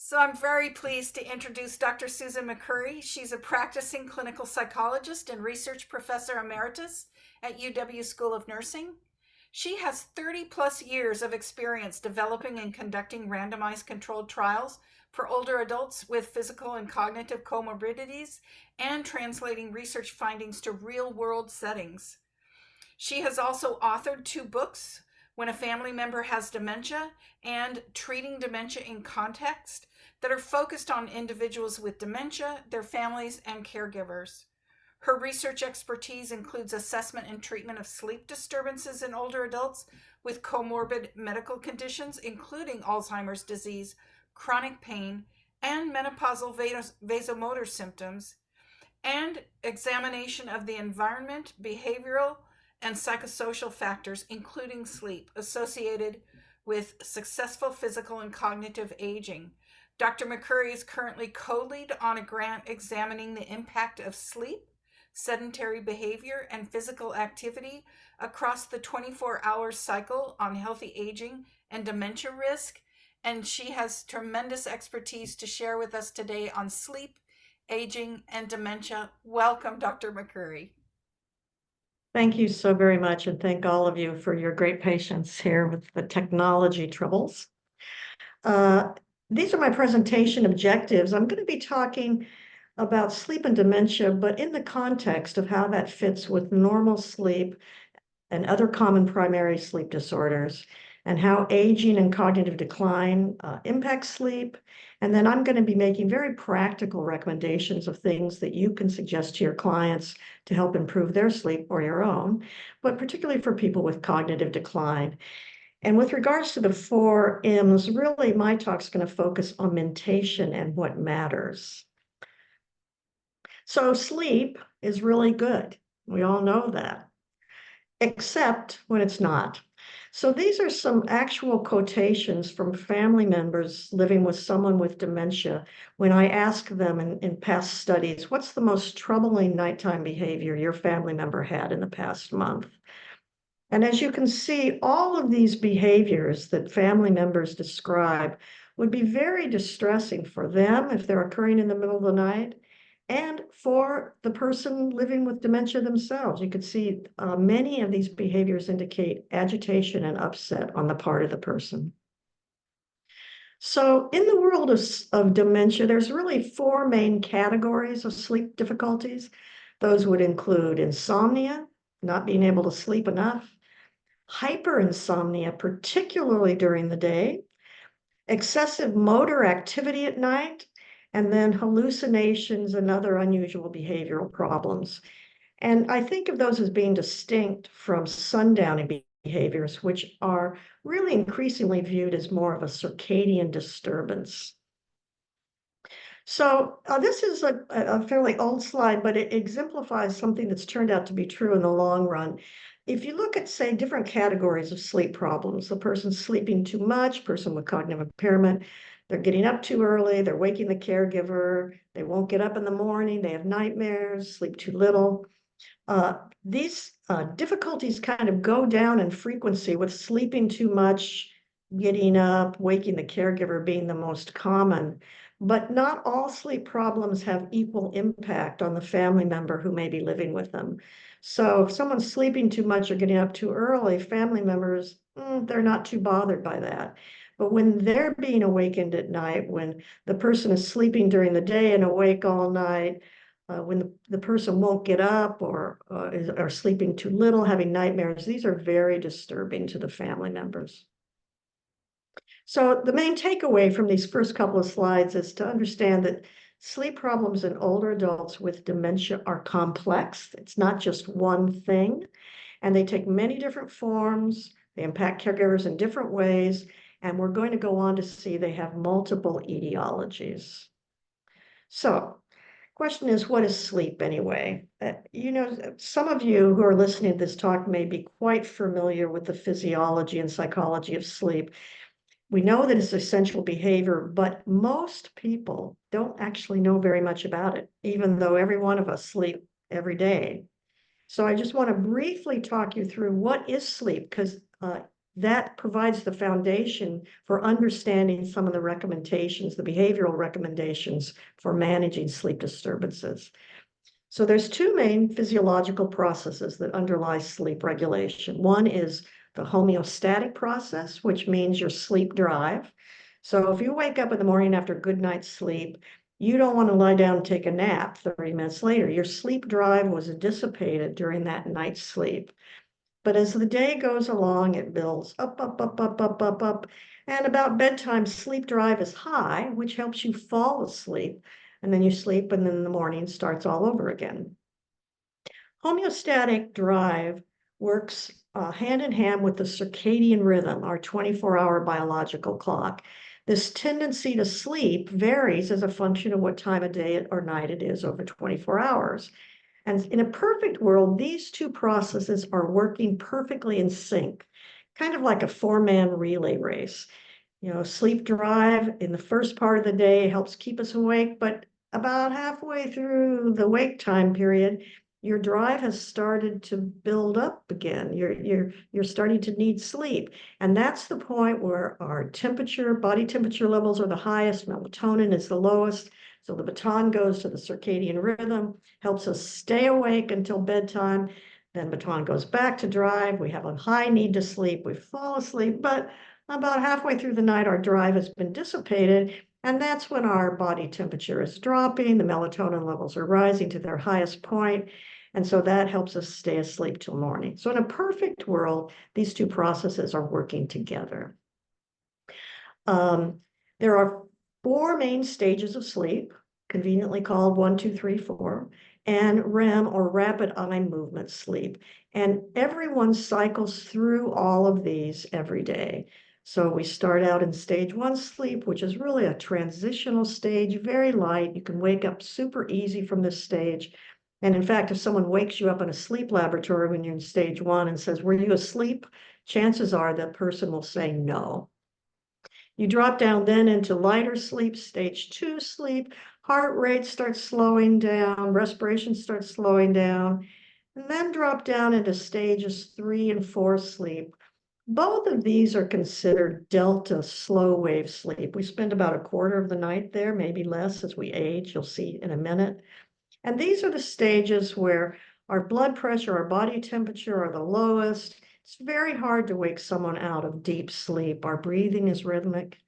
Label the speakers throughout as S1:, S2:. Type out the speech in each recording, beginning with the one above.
S1: So I'm very pleased to introduce Dr. Susan McCurry. She's a practicing clinical psychologist and research professor emeritus at UW School of Nursing. She has 30 plus years of experience developing and conducting randomized controlled trials for older adults with physical and cognitive comorbidities and translating research findings to real world settings. She has also authored 2 books, When a Family Member Has Dementia and Treating Dementia in Context, that are focused on individuals with dementia, their families, and caregivers. Her research expertise includes assessment and treatment of sleep disturbances in older adults with comorbid medical conditions, including Alzheimer's disease, chronic pain, and menopausal vasomotor symptoms, and examination of the environment, behavioral, and psychosocial factors, including sleep, associated with successful physical and cognitive aging. Dr. McCurry is currently co-lead on a grant examining the impact of sleep, sedentary behavior, and physical activity across the 24-hour cycle on healthy aging and dementia risk. And she has tremendous expertise to share with us today on sleep, aging, and dementia. Welcome, Dr. McCurry.
S2: Thank you so very much, and thank all of you for your great patience here with the technology troubles. These are my presentation objectives. I'm going to be talking about sleep and dementia, but in the context of how that fits with normal sleep and other common primary sleep disorders, and how aging and cognitive decline impact sleep. And then I'm going to be making very practical recommendations of things that you can suggest to your clients to help improve their sleep or your own, but particularly for people with cognitive decline. And with regards to the 4 M's, really my talk's going to focus on mentation and what matters. So sleep is really good. We all know that, except when it's not. So these are some actual quotations from family members living with someone with dementia when I ask them in past studies, what's the most troubling nighttime behavior your family member had in the past month? And as you can see, all of these behaviors that family members describe would be very distressing for them if they're occurring in the middle of the night, and for the person living with dementia themselves. You can see many of these behaviors indicate agitation and upset on the part of the person. So in the world of dementia, there's really 4 main categories of sleep difficulties. Those would include insomnia, not being able to sleep enough, hyperinsomnia, particularly during the day, excessive motor activity at night, and then hallucinations and other unusual behavioral problems. And I think of those as being distinct from sundowning behaviors, which are really increasingly viewed as more of a circadian disturbance. So this is a fairly old slide, but it exemplifies something that's turned out to be true in the long run. If you look at, say, different categories of sleep problems, the person sleeping too much, person with cognitive impairment, they're getting up too early, they're waking the caregiver, they won't get up in the morning, they have nightmares, sleep too little. These difficulties kind of go down in frequency, with sleeping too much, getting up, waking the caregiver being the most common. But not all sleep problems have equal impact on the family member who may be living with them. So if someone's sleeping too much or getting up too early, family members, they're not too bothered by that. But when they're being awakened at night, when the person is sleeping during the day and awake all night, when the person won't get up or are sleeping too little, having nightmares, these are very disturbing to the family members. So the main takeaway from these first couple of slides is to understand that sleep problems in older adults with dementia are complex. It's not just one thing, and they take many different forms. They impact caregivers in different ways, and we're going to go on to see they have multiple etiologies. So question is, what is sleep anyway? Some of you who are listening to this talk may be quite familiar with the physiology and psychology of sleep. We know that it's essential behavior, but most people don't actually know very much about it, even though every one of us sleep every day. So I just want to briefly talk you through what is sleep, because that provides the foundation for understanding some of the recommendations, the behavioral recommendations for managing sleep disturbances. So there's two main physiological processes that underlie sleep regulation. One is the homeostatic process, which means your sleep drive. So if you wake up in the morning after a good night's sleep, you don't want to lie down and take a nap 30 minutes later. Your sleep drive was dissipated during that night's sleep. But as the day goes along, it builds up, up, up, up, up, up, up. And about bedtime, sleep drive is high, which helps you fall asleep. And then you sleep, and then in the morning starts all over again. Homeostatic drive works hand in hand with the circadian rhythm, our 24-hour biological clock. This tendency to sleep varies as a function of what time of day or night it is over 24 hours. And in a perfect world, these two processes are working perfectly in sync, kind of like a four-man relay race. You know, sleep drive in the first part of the day helps keep us awake, but about halfway through the wake time period, your drive has started to build up again. You're starting to need sleep. And that's the point where our temperature, body temperature levels are the highest, melatonin is the lowest. So the baton goes to the circadian rhythm, helps us stay awake until bedtime. Then baton goes back to drive. We have a high need to sleep. We fall asleep, but about halfway through the night, our drive has been dissipated. And that's when our body temperature is dropping. The melatonin levels are rising to their highest point. And so that helps us stay asleep till morning. So in a perfect world, these two processes are working together. There are four main stages of sleep, conveniently called 1, 2, 3, 4, and REM, or rapid eye movement sleep. And everyone cycles through all of these every day. So we start out in stage 1 sleep, which is really a transitional stage, very light. You can wake up super easy from this stage. And in fact, if someone wakes you up in a sleep laboratory when you're in stage 1 and says, "Were you asleep?" chances are that person will say no. You drop down then into lighter sleep, stage 2 sleep, heart rate starts slowing down, respiration starts slowing down, and then drop down into stages 3 and 4 sleep. Both of these are considered delta slow wave sleep. We spend about a quarter of the night there, maybe less as we age, you'll see in a minute. And these are the stages where our blood pressure, our body temperature are the lowest. It's very hard to wake someone out of deep sleep. Our breathing is rhythmic.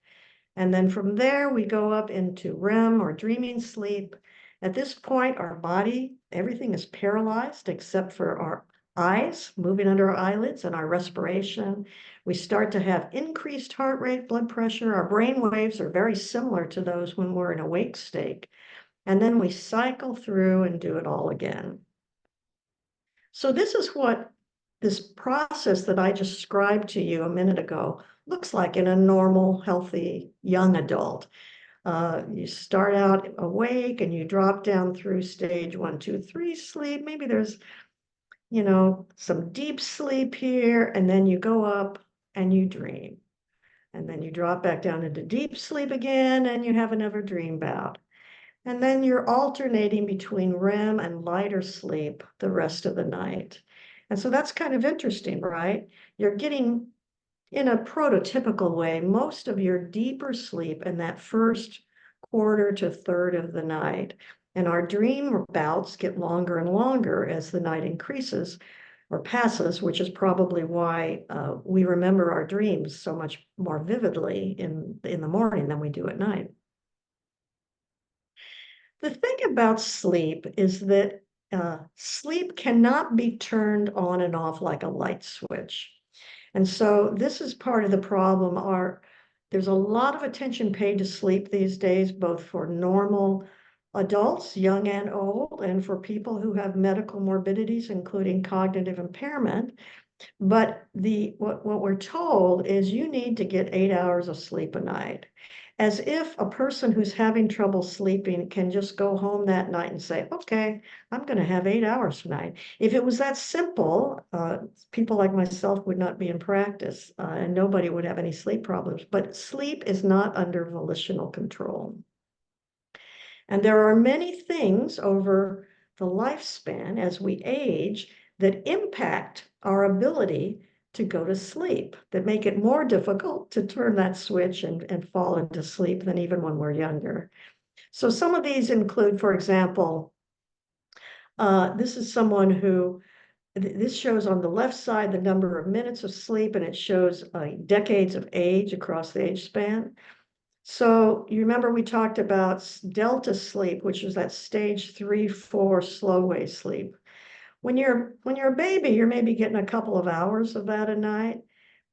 S2: And then from there, we go up into REM, or dreaming sleep. At this point, our body, everything is paralyzed except for our eyes moving under our eyelids and our respiration. We start to have increased heart rate, blood pressure. Our brain waves are very similar to those when we're in awake state. And then we cycle through and do it all again. So this is what this process that I just described to you a minute ago looks like in a normal, healthy, young adult. You start out awake and you drop down through stage 1, 2, 3 sleep. Maybe there's, some deep sleep here, and then you go up and you dream. And then you drop back down into deep sleep again, and you have another dream bout. And then you're alternating between REM and lighter sleep the rest of the night. And so that's kind of interesting, right? You're getting, in a prototypical way, most of your deeper sleep in that first quarter to third of the night. And our dream bouts get longer and longer as the night increases or passes, which is probably why we remember our dreams so much more vividly in the morning than we do at night. The thing about sleep is that sleep cannot be turned on and off like a light switch. And so this is part of the problem. There's a lot of attention paid to sleep these days, both for normal adults, young and old, and for people who have medical morbidities, including cognitive impairment. But what we're told is you need to get 8 hours of sleep a night, as if a person who's having trouble sleeping can just go home that night and say, "Okay, I'm going to have 8 hours tonight." If it was that simple, people like myself would not be in practice, and nobody would have any sleep problems. But sleep is not under volitional control. And there are many things over the lifespan as we age that impact our ability to go to sleep that make it more difficult to turn that switch and fall into sleep than even when we're younger. So some of these include, for example, this is someone who, this shows on the left side the number of minutes of sleep, and it shows decades of age across the age span. So you remember we talked about delta sleep, which is that stage 3, 4 slow wave sleep. When you're a baby, you're maybe getting a couple of hours of that a night.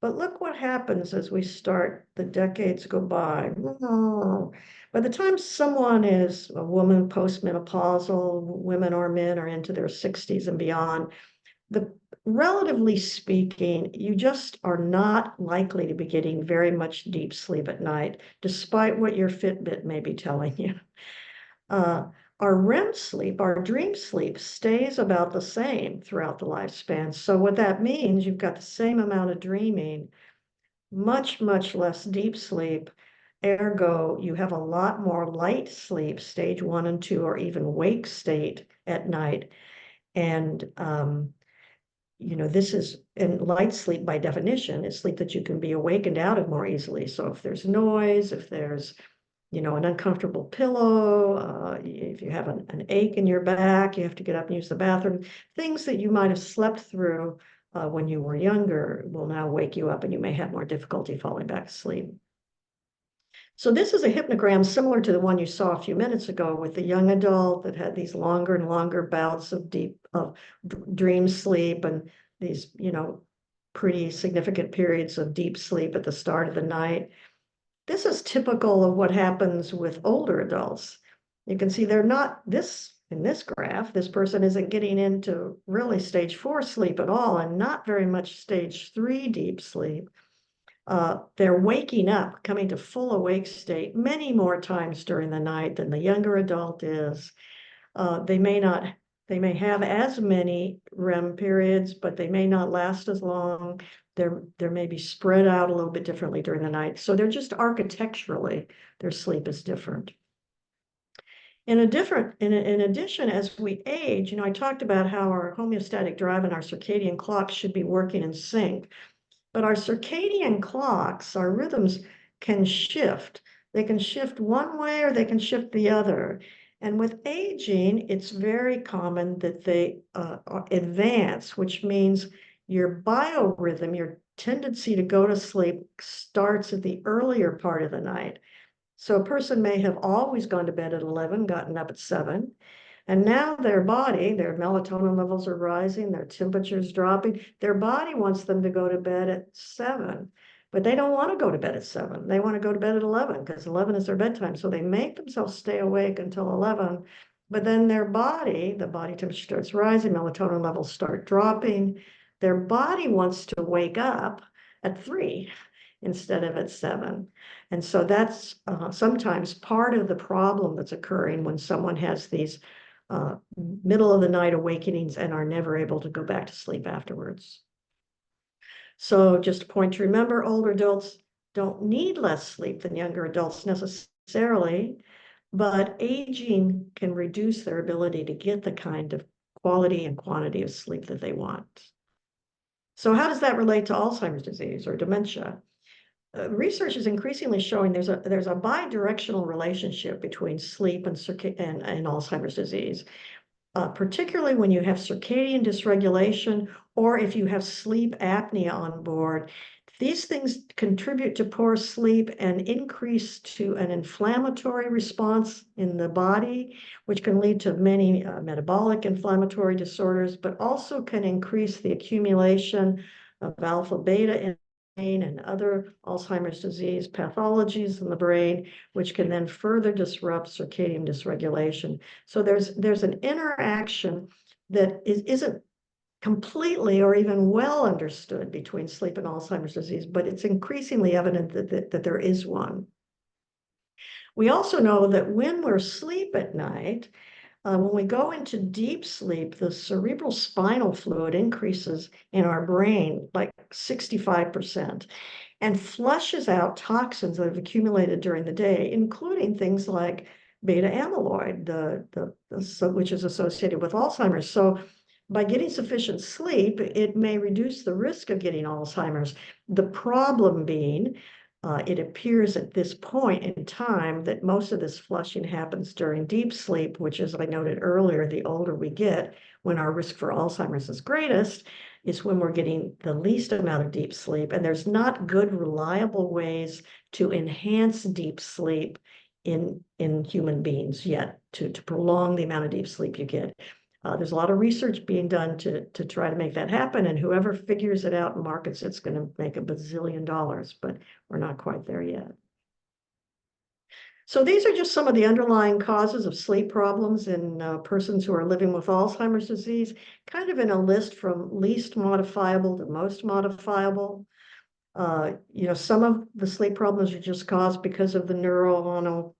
S2: But look what happens as we start, the decades go by. Oh, by the time someone is a woman postmenopausal, women or men are into their 60s and beyond, relatively speaking, you just are not likely to be getting very much deep sleep at night, despite what your Fitbit may be telling you. Our REM sleep, our dream sleep, stays about the same throughout the lifespan. So what that means, you've got the same amount of dreaming, much, much less deep sleep. Ergo, you have a lot more light sleep, stage 1 and 2, or even wake state at night. And this is, and light sleep by definition is sleep that you can be awakened out of more easily. So if there's noise, if there's, an uncomfortable pillow, if you have an ache in your back, you have to get up and use the bathroom, things that you might have slept through when you were younger will now wake you up and you may have more difficulty falling back asleep. So this is a hypnogram similar to the one you saw a few minutes ago with the young adult that had these longer and longer bouts of deep dream sleep and these, pretty significant periods of deep sleep at the start of the night. This is typical of what happens with older adults. You can see they're not in this graph, this person isn't getting into really stage 4 sleep at all and not very much stage 3 deep sleep. They're waking up, coming to full awake state many more times during the night than the younger adult is. They may have as many REM periods, but they may not last as long. They're maybe spread out a little bit differently during the night. So they're just architecturally, their sleep is different. In addition, as we age, I talked about how our homeostatic drive and our circadian clocks should be working in sync. But our circadian clocks, our rhythms can shift. They can shift one way or they can shift the other. And with aging, it's very common that they advance, which means your biorhythm, your tendency to go to sleep starts at the earlier part of the night. So a person may have always gone to bed at 11, gotten up at 7, and now their body, their melatonin levels are rising, their temperature's dropping. Their body wants them to go to bed at 7, but they don't want to go to bed at 7. They want to go to bed at 11 because 11 is their bedtime. So they make themselves stay awake until 11, but then the body temperature starts rising, melatonin levels start dropping. Their body wants to wake up at 3 instead of at 7. And so that's sometimes part of the problem that's occurring when someone has these middle of the night awakenings and are never able to go back to sleep afterwards. So just a point to remember, older adults don't need less sleep than younger adults necessarily, but aging can reduce their ability to get the kind of quality and quantity of sleep that they want. So how does that relate to Alzheimer's disease or dementia? Research is increasingly showing there's a bi-directional relationship between sleep and Alzheimer's disease, particularly when you have circadian dysregulation or if you have sleep apnea on board. These things contribute to poor sleep and increase to an inflammatory response in the body, which can lead to many metabolic inflammatory disorders, but also can increase the accumulation of alpha beta and other Alzheimer's disease pathologies in the brain, which can then further disrupt circadian dysregulation. So there's an interaction that isn't completely or even well understood between sleep and Alzheimer's disease, but it's increasingly evident that there is one. We also know that when we're asleep at night, when we go into deep sleep, the cerebral spinal fluid increases in our brain like 65% and flushes out toxins that have accumulated during the day, including things like beta amyloid, which is associated with Alzheimer's. So by getting sufficient sleep, it may reduce the risk of getting Alzheimer's. The problem being, it appears at this point in time that most of this flushing happens during deep sleep, which, as I noted earlier, the older we get, when our risk for Alzheimer's is greatest, is when we're getting the least amount of deep sleep. And there's not good, reliable ways to enhance deep sleep in human beings yet, to prolong the amount of deep sleep you get. There's a lot of research being done to try to make that happen, and whoever figures it out and markets it's going to make $1 bazillion, but we're not quite there yet. So these are just some of the underlying causes of sleep problems in persons who are living with Alzheimer's disease, kind of in a list from least modifiable to most modifiable. Some of the sleep problems are just caused because of the neuronal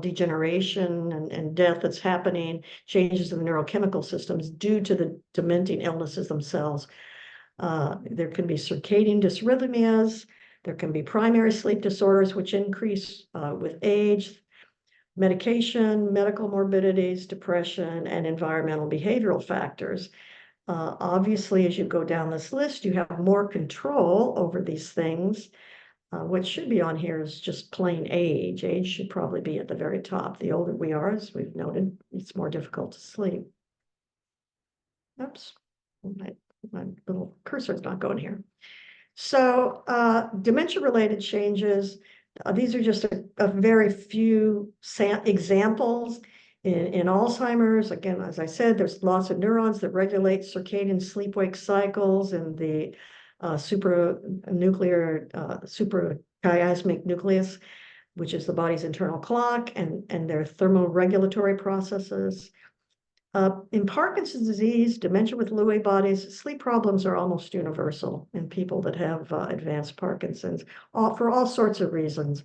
S2: degeneration and death that's happening, changes in the neurochemical systems due to the dementing illnesses themselves. There can be circadian dysrhythmias. There can be primary sleep disorders, which increase with age, medication, medical morbidities, depression, and environmental behavioral factors. Obviously, as you go down this list, you have more control over these things. What should be on here is just plain age. Age should probably be at the very top. The older we are, as we've noted, it's more difficult to sleep. Oops, my little cursor's not going here. So dementia-related changes, these are just a very few examples. In Alzheimer's, again, as I said, there's lots of neurons that regulate circadian sleep-wake cycles and the suprachiasmatic nucleus, which is the body's internal clock, and their thermoregulatory processes. In Parkinson's disease, dementia with Lewy bodies, sleep problems are almost universal in people that have advanced Parkinson's, for all sorts of reasons.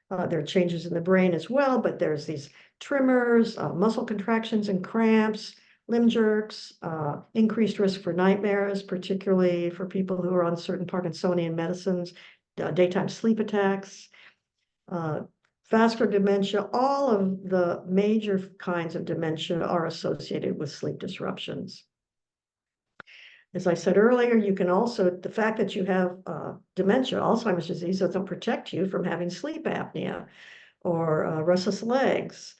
S2: There are changes in the brain as well, but there's these tremors, muscle contractions and cramps, limb jerks, increased risk for nightmares, particularly for people who are on certain Parkinsonian medicines, daytime sleep attacks, vascular dementia. All of the major kinds of dementia are associated with sleep disruptions. As I said earlier, you can also, the fact that you have dementia, Alzheimer's disease, doesn't protect you from having sleep apnea or restless legs.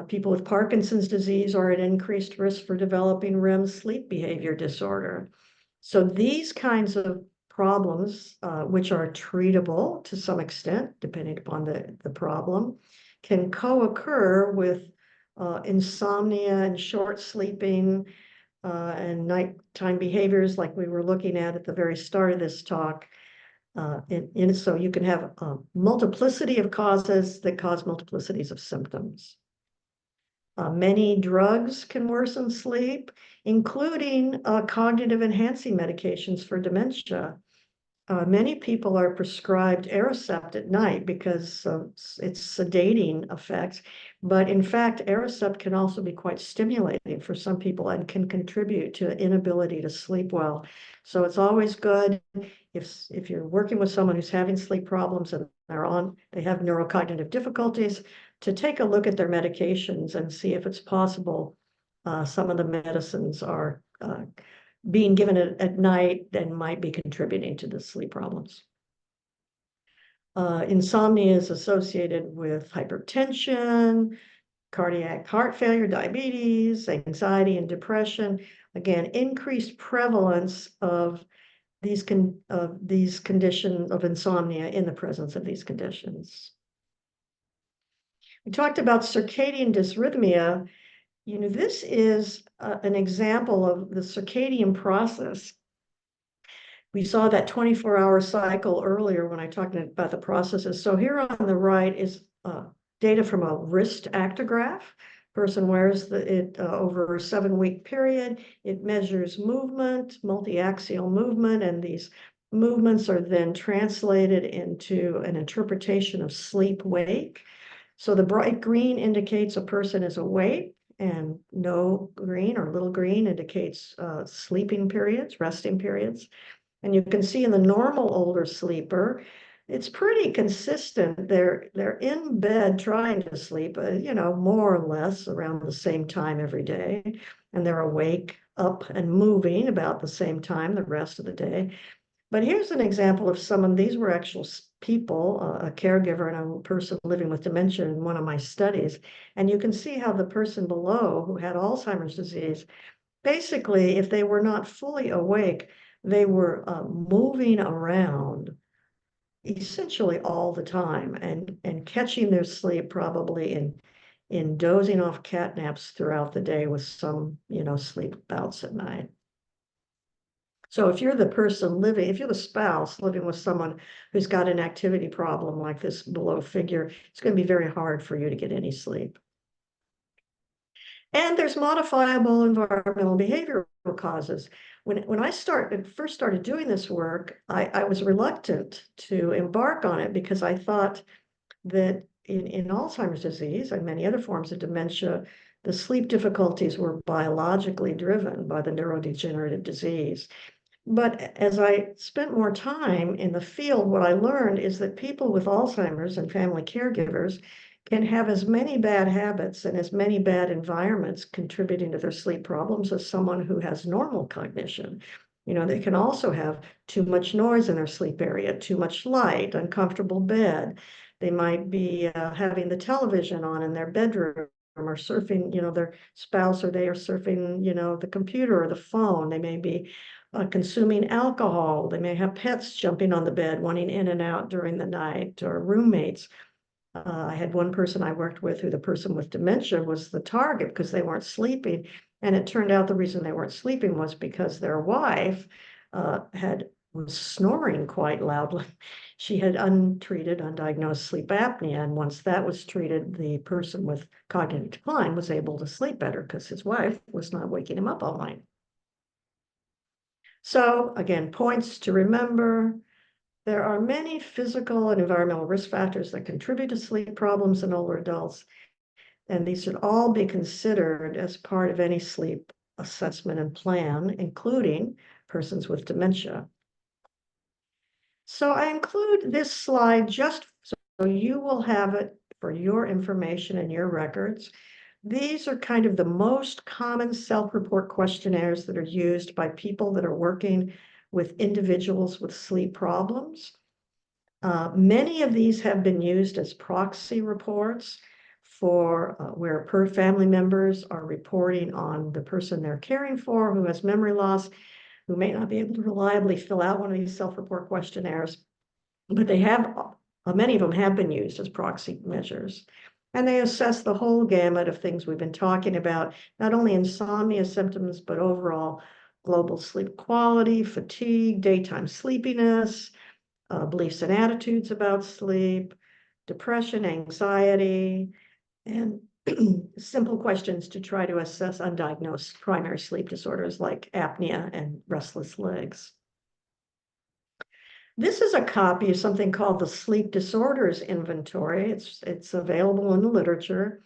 S2: People with Parkinson's disease are at increased risk for developing REM sleep behavior disorder. So these kinds of problems, which are treatable to some extent, depending upon the problem, can co-occur with insomnia and short sleeping and nighttime behaviors like we were looking at the very start of this talk. So you can have a multiplicity of causes that cause multiplicities of symptoms. Many drugs can worsen sleep, including cognitive enhancing medications for dementia. Many people are prescribed Aricept at night because of its sedating effects, but in fact, Aricept can also be quite stimulating for some people and can contribute to inability to sleep well. So it's always good if you're working with someone who's having sleep problems and they have neurocognitive difficulties, to take a look at their medications and see if it's possible some of the medicines are being given at night and might be contributing to the sleep problems. Insomnia is associated with hypertension, cardiac heart failure, diabetes, anxiety, and depression. Again, increased prevalence of these conditions of insomnia in the presence of these conditions. We talked about circadian dysrhythmia. This is an example of the circadian process. We saw that 24-hour cycle earlier when I talked about the processes. So here on the right is data from a wrist actigraph. Person wears it over a 7-week period. It measures movement, multi-axial movement, and these movements are then translated into an interpretation of sleep-wake. So the bright green indicates a person is awake, and no green or little green indicates sleeping periods, resting periods. And you can see in the normal older sleeper, it's pretty consistent. They're in bed trying to sleep, more or less around the same time every day, and they're awake up and moving about the same time the rest of the day. But here's an example of someone, these were actual people, a caregiver and a person living with dementia in one of my studies. And you can see how the person below who had Alzheimer's disease, basically, if they were not fully awake, they were moving around essentially all the time and catching their sleep probably in dozing off cat naps throughout the day with some, sleep bouts at night. So if you're the person living, if you're the spouse living with someone who's got an activity problem like this below figure, it's going to be very hard for you to get any sleep. And there's modifiable environmental behavioral causes. When I first started doing this work, I was reluctant to embark on it because I thought that in Alzheimer's disease and many other forms of dementia, the sleep difficulties were biologically driven by the neurodegenerative disease. But as I spent more time in the field, what I learned is that people with Alzheimer's and family caregivers can have as many bad habits and as many bad environments contributing to their sleep problems as someone who has normal cognition. They can also have too much noise in their sleep area, too much light, uncomfortable bed. They might be having the television on in their bedroom or surfing, their spouse, or they are surfing, the computer or the phone. They may be consuming alcohol. They may have pets jumping on the bed, wanting in and out during the night, or roommates. I had one person I worked with who the person with dementia was the target because they weren't sleeping. And it turned out the reason they weren't sleeping was because their wife was snoring quite loudly. She had untreated, undiagnosed sleep apnea. And once that was treated, the person with cognitive decline was able to sleep better because his wife was not waking him up all night. So again, points to remember. There are many physical and environmental risk factors that contribute to sleep problems in older adults, and these should all be considered as part of any sleep assessment and plan, including persons with dementia. So I include this slide just so you will have it for your information and your records. These are kind of the most common self-report questionnaires that are used by people that are working with individuals with sleep problems. Many of these have been used as proxy reports for where family members are reporting on the person they're caring for who has memory loss, who may not be able to reliably fill out one of these self-report questionnaires, but many of them have been used as proxy measures. And they assess the whole gamut of things we've been talking about, not only insomnia symptoms, but overall global sleep quality, fatigue, daytime sleepiness, beliefs and attitudes about sleep, depression, anxiety, and simple questions to try to assess undiagnosed primary sleep disorders like apnea and restless legs. This is a copy of something called the Sleep Disorders Inventory. It's available in the literature.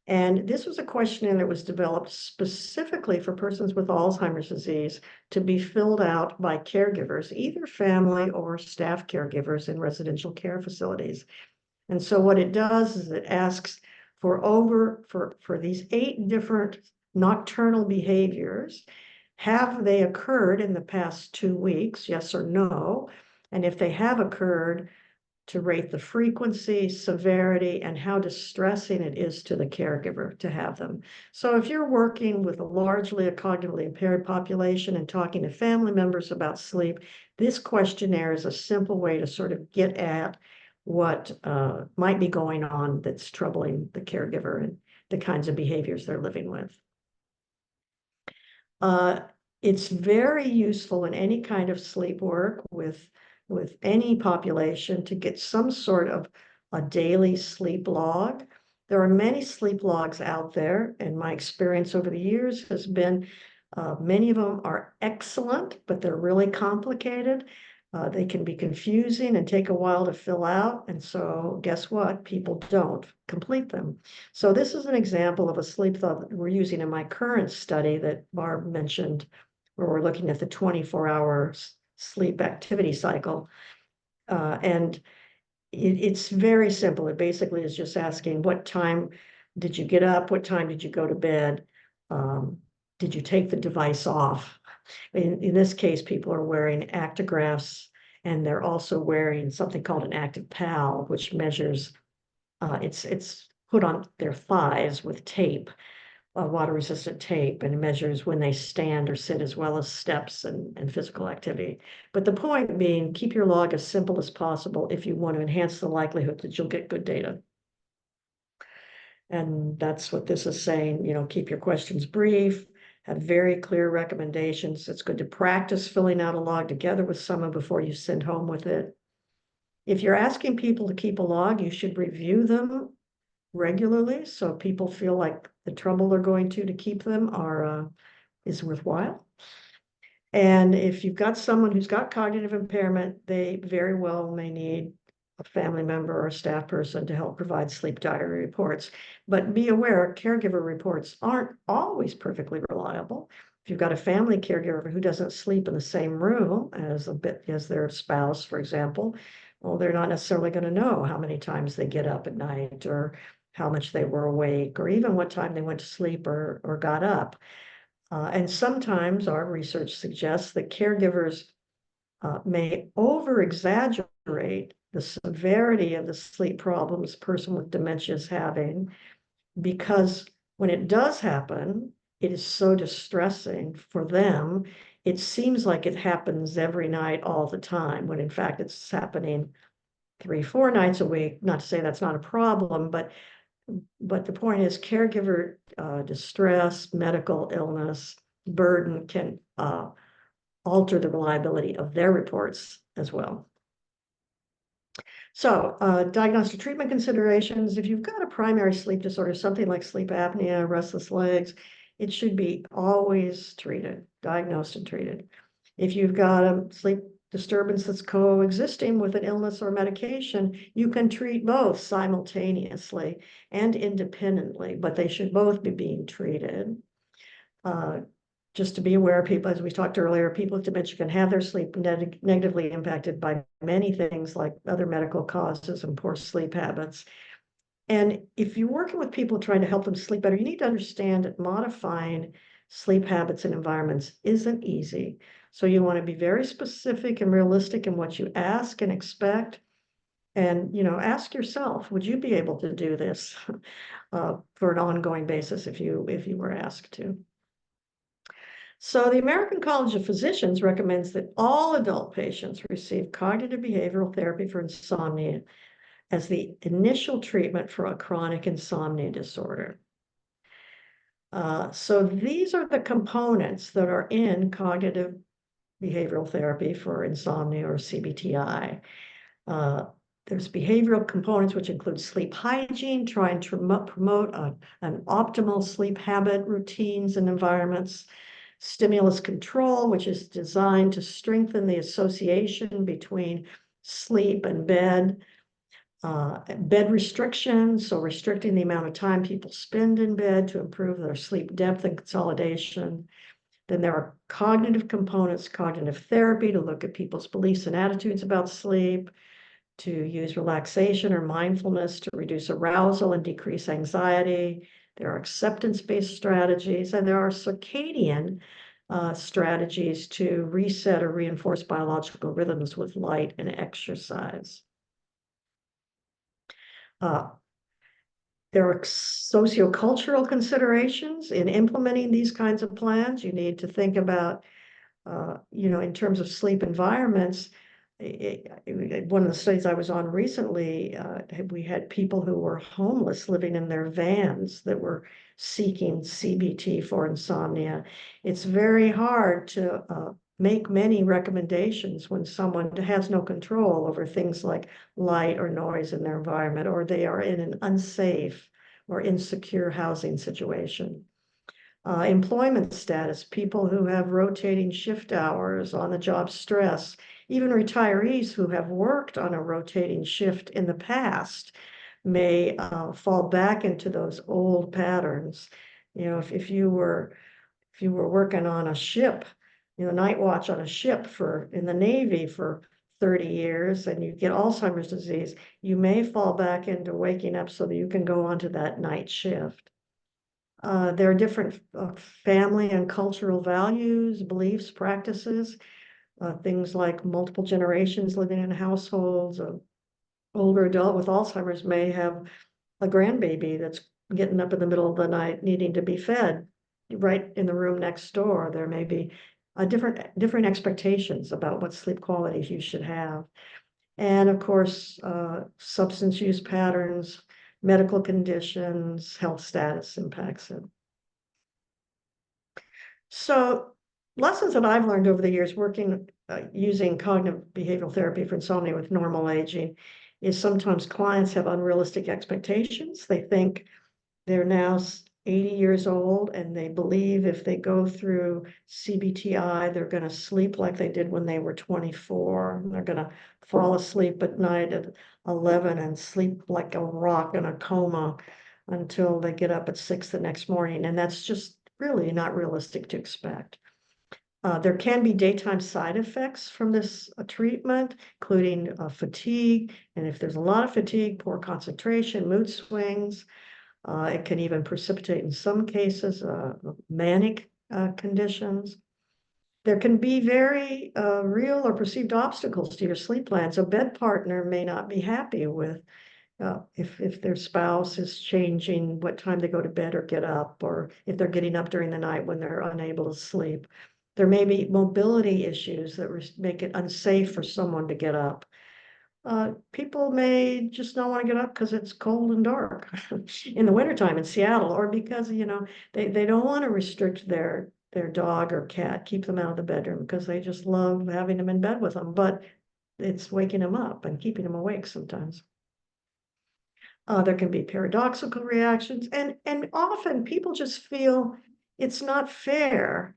S2: And this was a questionnaire that was developed specifically for persons with Alzheimer's disease to be filled out by caregivers, either family or staff caregivers in residential care facilities. And so what it does is it asks for these 8 different nocturnal behaviors. Have they occurred in the past 2 weeks, yes or no? And if they have occurred, to rate the frequency, severity, and how distressing it is to the caregiver to have them. So if you're working with largely a cognitively impaired population and talking to family members about sleep, this questionnaire is a simple way to sort of get at what might be going on that's troubling the caregiver and the kinds of behaviors they're living with. It's very useful in any kind of sleep work with any population to get some sort of a daily sleep log. There are many sleep logs out there, and my experience over the years has been many of them are excellent, but they're really complicated. They can be confusing and take a while to fill out. And so guess what? People don't complete them. So this is an example of a sleep log that we're using in my current study that Barb mentioned, where we're looking at the 24-hour sleep activity cycle. And it's very simple. It basically is just asking, what time did you get up? What time did you go to bed? did you take the device off? In this case, people are wearing actigraphs, and they're also wearing something called an active PAL, which measures, it's put on their thighs with tape, water-resistant tape, and it measures when they stand or sit, as well as steps and physical activity. But the point being, keep your log as simple as possible if you want to enhance the likelihood that you'll get good data. And that's what this is saying, keep your questions brief, have very clear recommendations. It's good to practice filling out a log together with someone before you send home with it. If you're asking people to keep a log, you should review them regularly so people feel like the trouble they're going to keep them is worthwhile. And if you've got someone who's got cognitive impairment, they very well may need a family member or a staff person to help provide sleep diary reports. But be aware, caregiver reports aren't always perfectly reliable. If you've got a family caregiver who doesn't sleep in the same room as their spouse, for example, well, they're not necessarily going to know how many times they get up at night, or how much they were awake, or even what time they went to sleep or got up. And sometimes our research suggests that caregivers may over-exaggerate the severity of the sleep problems a person with dementia is having, because when it does happen, it is so distressing for them. It seems like it happens every night, all the time, when in fact it's happening 3-4 nights a week. Not to say that's not a problem, but the point is, caregiver distress, medical illness, burden can alter the reliability of their reports as well. So diagnostic treatment considerations: if you've got a primary sleep disorder, something like sleep apnea, restless legs, it should be always treated, diagnosed and treated. If you've got a sleep disturbance that's coexisting with an illness or medication, you can treat both simultaneously and independently, but they should both be being treated. Just to be aware, people, as we talked earlier, people with dementia can have their sleep negatively impacted by many things, like other medical causes and poor sleep habits. And if you're working with people trying to help them sleep better, you need to understand that modifying sleep habits and environments isn't easy. So you want to be very specific and realistic in what you ask and expect. And, ask yourself, would you be able to do this for an ongoing basis if you were asked to? So the American College of Physicians recommends that all adult patients receive cognitive behavioral therapy for insomnia as the initial treatment for a chronic insomnia disorder. So these are the components that are in cognitive behavioral therapy for insomnia, or CBTI. There's behavioral components, which include sleep hygiene, trying to promote an optimal sleep habit, routines, and environments. Stimulus control, which is designed to strengthen the association between sleep and bed. Bed restrictions, so restricting the amount of time people spend in bed to improve their sleep depth and consolidation. Then there are cognitive components, cognitive therapy, to look at people's beliefs and attitudes about sleep, to use relaxation or mindfulness to reduce arousal and decrease anxiety. There are acceptance-based strategies, and there are circadian strategies to reset or reinforce biological rhythms with light and exercise. There are sociocultural considerations in implementing these kinds of plans. You need to think about, in terms of sleep environments. One of the studies I was on recently, we had people who were homeless living in their vans that were seeking CBT for insomnia. It's very hard to make many recommendations when someone has no control over things like light or noise in their environment, or they are in an unsafe or insecure housing situation. Employment status: people who have rotating shift hours, on the job stress, even retirees who have worked on a rotating shift in the past may fall back into those old patterns. If you were working on a ship, night watch on a ship in the Navy for 30 years, and you get Alzheimer's disease, you may fall back into waking up so that you can go onto that night shift. There are different family and cultural values, beliefs, practices, things like multiple generations living in households. An older adult with Alzheimer's may have a grandbaby that's getting up in the middle of the night needing to be fed right in the room next door. There may be different expectations about what sleep qualities you should have. And of course, substance use patterns, medical conditions, health status impacts it. So lessons that I've learned over the years working using cognitive behavioral therapy for insomnia with normal aging is sometimes clients have unrealistic expectations. They think they're now 80 years old and they believe if they go through CBTI, they're going to sleep like they did when they were 24. They're going to fall asleep at night at 11 and sleep like a rock in a coma until they get up at 6 the next morning. And that's just really not realistic to expect. There can be daytime side effects from this treatment, including fatigue. And if there's a lot of fatigue, poor concentration, mood swings, it can even precipitate, in some cases, manic conditions. There can be very real or perceived obstacles to your sleep plans. A bed partner may not be happy with if their spouse is changing what time they go to bed or get up, or if they're getting up during the night when they're unable to sleep. There may be mobility issues that make it unsafe for someone to get up. People may just not want to get up because it's cold and dark in the wintertime in Seattle, or because, they don't want to restrict their dog or cat, keep them out of the bedroom because they just love having them in bed with them, but it's waking them up and keeping them awake sometimes. There can be paradoxical reactions, and often people just feel it's not fair.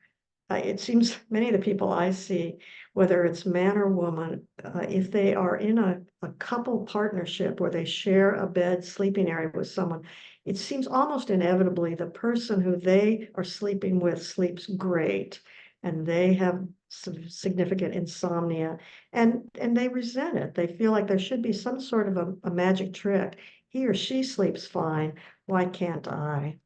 S2: It seems many of the people I see, whether it's man or woman, if they are in a couple partnership where they share a bed sleeping area with someone, it seems almost inevitably the person who they are sleeping with sleeps great, and they have some significant insomnia, and they resent it. They feel like there should be some sort of a magic trick. He or she sleeps fine. Why can't I?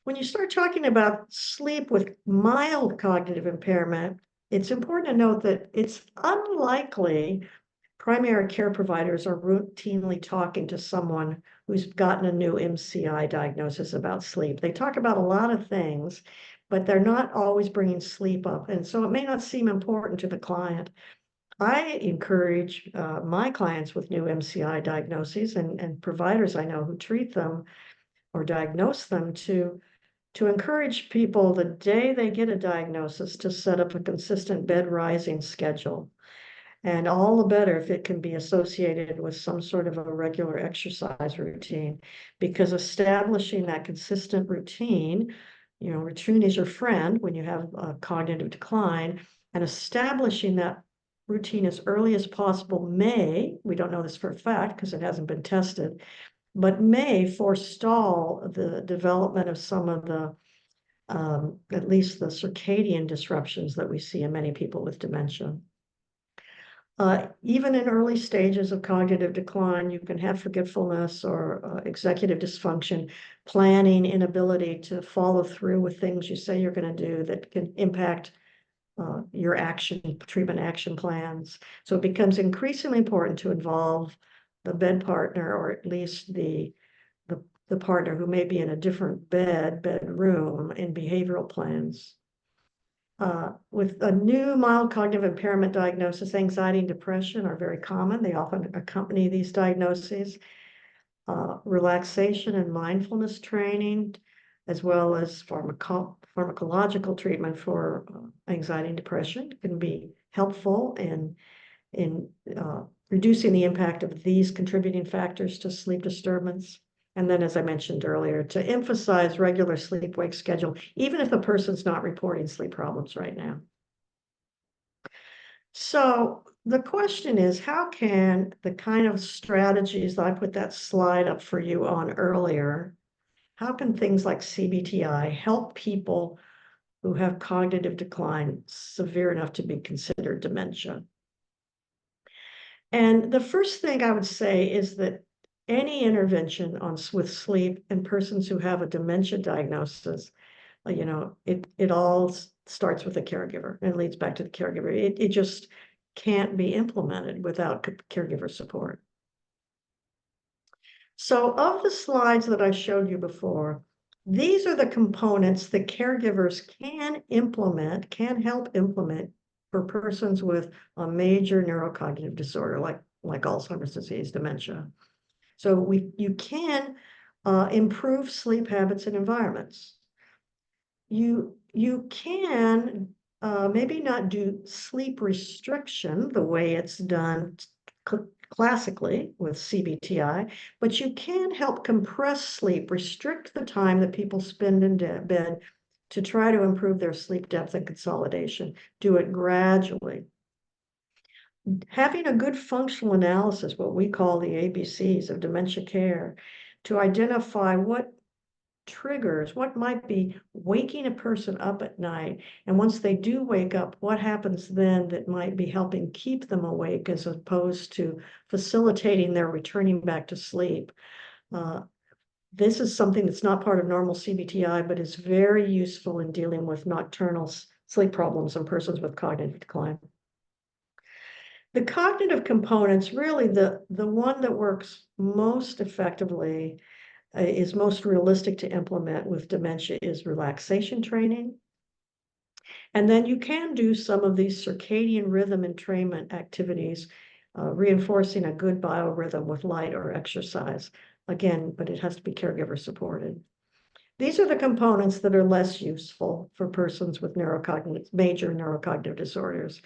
S2: When you start talking about sleep with mild cognitive impairment, it's important to note that it's unlikely primary care providers are routinely talking to someone who's gotten a new MCI diagnosis about sleep. They talk about a lot of things, but they're not always bringing sleep up. And so it may not seem important to the client. I encourage my clients with new MCI diagnoses and providers I know who treat them or diagnose them to encourage people the day they get a diagnosis to set up a consistent bed rising schedule. And all the better if it can be associated with some sort of a regular exercise routine, because establishing that consistent routine, routine is your friend when you have a cognitive decline, and establishing that routine as early as possible we don't know this for a fact because it hasn't been tested, but may forestall the development of some of the, at least the circadian disruptions that we see in many people with dementia. Even in early stages of cognitive decline, you can have forgetfulness or executive dysfunction, planning, inability to follow through with things you say you're going to do that can impact your treatment action plans. So it becomes increasingly important to involve the bed partner, or at least the partner who may be in a different bedroom in behavioral plans. With a new mild cognitive impairment diagnosis, anxiety and depression are very common. They often accompany these diagnoses. Relaxation and mindfulness training, as well as pharmacological treatment for anxiety and depression, can be helpful in reducing the impact of these contributing factors to sleep disturbance. And then, as I mentioned earlier, to emphasize regular sleep-wake schedule, even if the person's not reporting sleep problems right now. So the question is, how can the kind of strategies I put that slide up for you on earlier, how can things like CBTI help people who have cognitive decline severe enough to be considered dementia? And the first thing I would say is that any intervention with sleep in persons who have a dementia diagnosis, it all starts with the caregiver and leads back to the caregiver. It just can't be implemented without caregiver support. So of the slides that I showed you before, these are the components that caregivers can help implement for persons with a major neurocognitive disorder like Alzheimer's disease, dementia. So you can improve sleep habits and environments. You can maybe not do sleep restriction the way it's done classically with CBTI, but you can help compress sleep, restrict the time that people spend in bed to try to improve their sleep depth and consolidation. Do it gradually. Having a good functional analysis, what we call the ABCs of dementia care, to identify what triggers, what might be waking a person up at night. And once they do wake up, what happens then that might be helping keep them awake as opposed to facilitating their returning back to sleep. This is something that's not part of normal CBTI, but is very useful in dealing with nocturnal sleep problems in persons with cognitive decline. The cognitive components, really the one that works most effectively is most realistic to implement with dementia is relaxation training. And then you can do some of these circadian rhythm entrainment activities, reinforcing a good biorhythm with light or exercise. Again, but it has to be caregiver supported. These are the components that are less useful for persons with major neurocognitive disorders.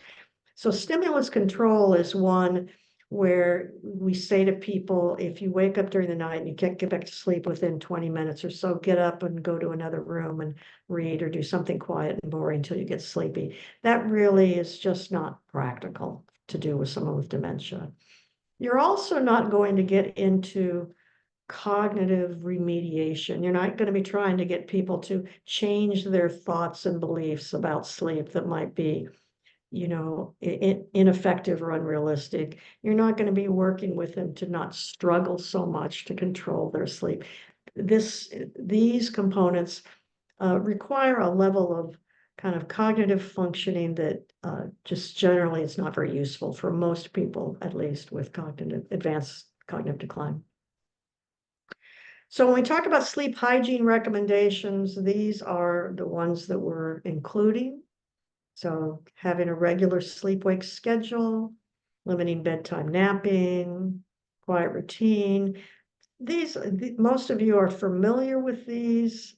S2: So stimulus control is one where we say to people, if you wake up during the night and you can't get back to sleep within 20 minutes or so, get up and go to another room and read or do something quiet and boring until you get sleepy. That really is just not practical to do with someone with dementia. You're also not going to get into cognitive remediation. You're not going to be trying to get people to change their thoughts and beliefs about sleep that might be ineffective or unrealistic. You're not going to be working with them to not struggle so much to control their sleep. These components require a level of kind of cognitive functioning that just generally is not very useful for most people, at least with advanced cognitive decline. So when we talk about sleep hygiene recommendations, these are the ones that we're including. So having a regular sleep-wake schedule, limiting bedtime napping, quiet routine. Most of you are familiar with these.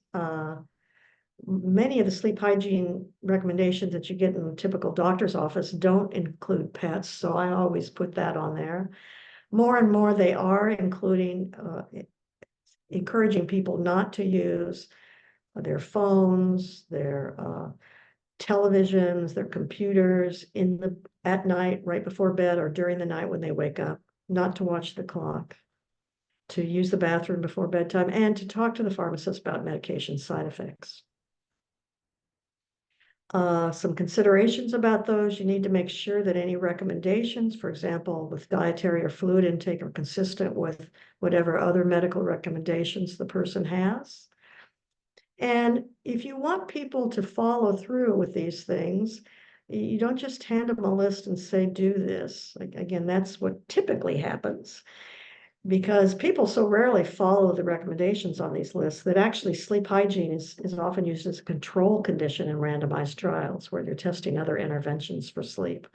S2: Many of the sleep hygiene recommendations that you get in a typical doctor's office don't include pets, so I always put that on there. More and more they are including, encouraging people not to use their phones, their televisions, their computers at night, right before bed or during the night when they wake up, not to watch the clock, to use the bathroom before bedtime, and to talk to the pharmacist about medication side effects. Some considerations about those, you need to make sure that any recommendations, for example, with dietary or fluid intake, are consistent with whatever other medical recommendations the person has. And if you want people to follow through with these things, you don't just hand them a list and say, do this. Again, that's what typically happens because people so rarely follow the recommendations on these lists that actually sleep hygiene is often used as a control condition in randomized trials where they're testing other interventions for sleep.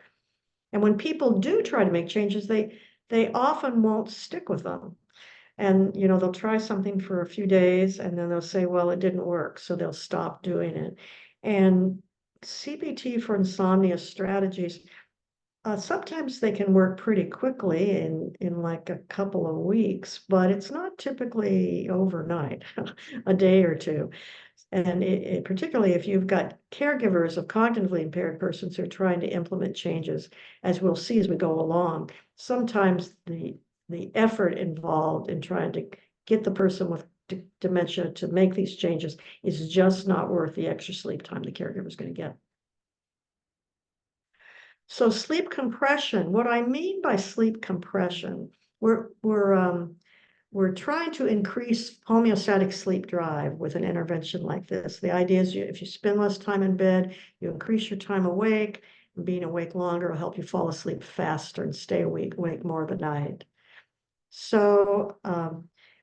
S2: And when people do try to make changes, they often won't stick with them. And, they'll try something for a few days and then they'll say, well, it didn't work. So they'll stop doing it. And CBT for insomnia strategies, sometimes they can work pretty quickly in like a couple of weeks, but it's not typically overnight, a day or two. And particularly if you've got caregivers of cognitively impaired persons who are trying to implement changes, as we'll see as we go along, sometimes the effort involved in trying to get the person with dementia to make these changes is just not worth the extra sleep time the caregiver is going to get. So sleep compression, what I mean by sleep compression, we're we're trying to increase homeostatic sleep drive with an intervention like this. The idea is if you spend less time in bed, you increase your time awake, and being awake longer will help you fall asleep faster and stay awake more of the night. So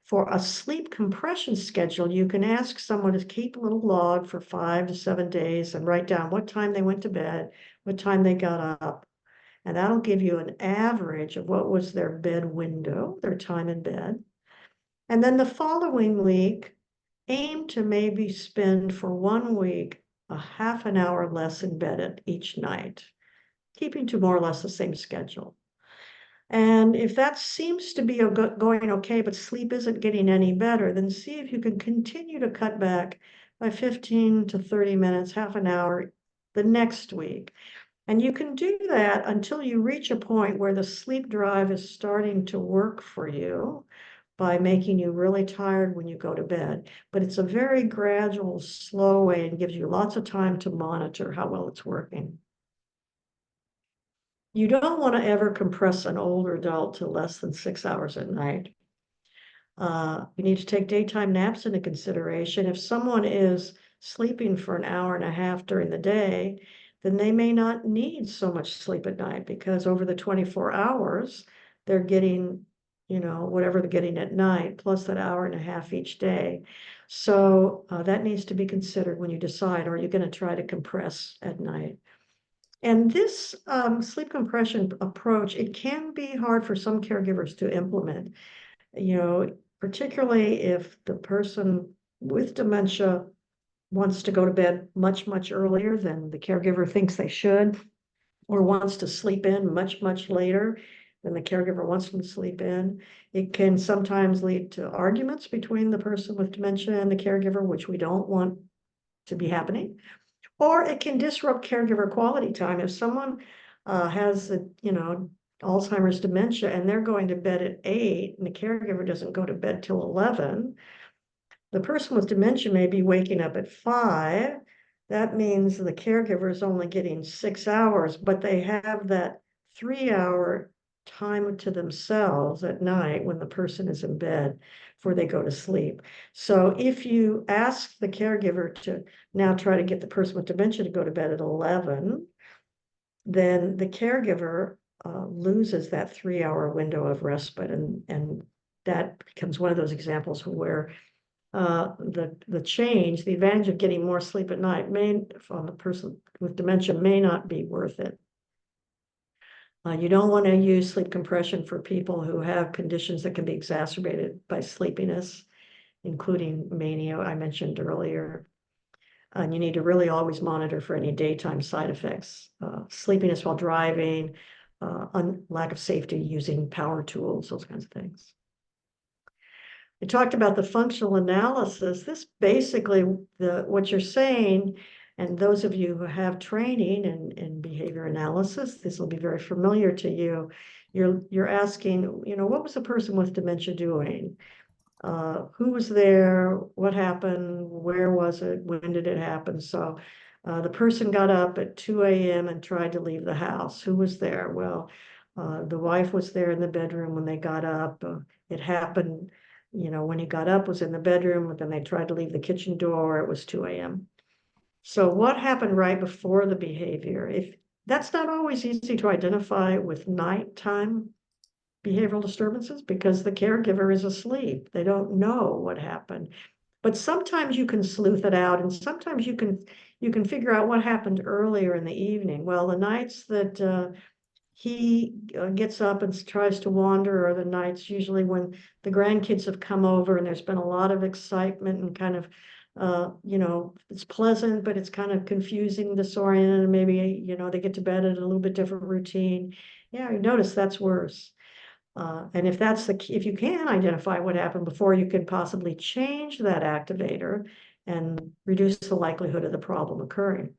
S2: for a sleep compression schedule, you can ask someone to keep a little log for 5 to 7 days and write down what time they went to bed, what time they got up. And that'll give you an average of what was their bed window, their time in bed. And then the following week, aim to maybe spend for 1 week a half an hour less in bed each night, keeping to more or less the same schedule. And if that seems to be going okay, but sleep isn't getting any better, then see if you can continue to cut back by 15 to 30 minutes, half an hour the next week. And you can do that until you reach a point where the sleep drive is starting to work for you by making you really tired when you go to bed. But it's a very gradual, slow way and gives you lots of time to monitor how well it's working. You don't want to ever compress an older adult to less than 6 hours at night. You need to take daytime naps into consideration. If someone is sleeping for an hour and a half during the day, then they may not need so much sleep at night because over the 24 hours, they're getting, whatever they're getting at night, plus that hour and a half each day. So that needs to be considered when you decide, are you going to try to compress at night? And this sleep compression approach, it can be hard for some caregivers to implement, particularly if the person with dementia wants to go to bed much, much earlier than the caregiver thinks they should, or wants to sleep in much, much later than the caregiver wants them to sleep in. It can sometimes lead to arguments between the person with dementia and the caregiver, which we don't want to be happening. Or it can disrupt caregiver quality time. If someone has, Alzheimer's dementia and they're going to bed at 8 and the caregiver doesn't go to bed till 11, the person with dementia may be waking up at 5. That means the caregiver is only getting 6 hours, but they have that 3-hour time to themselves at night when the person is in bed before they go to sleep. So if you ask the caregiver to now try to get the person with dementia to go to bed at 11, then the caregiver loses that 3-hour window of respite. And that becomes one of those examples where the advantage of getting more sleep at night on the person with dementia may not be worth it. You don't want to use sleep compression for people who have conditions that can be exacerbated by sleepiness, including mania I mentioned earlier. And you need to really always monitor for any daytime side effects, sleepiness while driving, lack of safety using power tools, those kinds of things. We talked about the functional analysis. This basically, what you're saying, and those of you who have training in behavior analysis, this will be very familiar to you. You're asking, what was the person with dementia doing? Who was there? What happened? Where was it? When did it happen? So the person got up at 2 a.m. and tried to leave the house. Who was there? Well, the wife was there in the bedroom when they got up. It happened, when he got up was in the bedroom, but then they tried to leave the kitchen door. It was 2 a.m. So what happened right before the behavior? If that's not always easy to identify with nighttime behavioral disturbances because the caregiver is asleep. They don't know what happened. But sometimes you can sleuth it out, and sometimes you can figure out what happened earlier in the evening. Well, the nights that he gets up and tries to wander are the nights usually when the grandkids have come over and there's been a lot of excitement and kind of it's pleasant, but it's kind of confusing, disoriented, and maybe, they get to bed at a little bit different routine. Yeah, you notice that's worse. And if you can identify what happened before, you can possibly change that activator and reduce the likelihood of the problem occurring.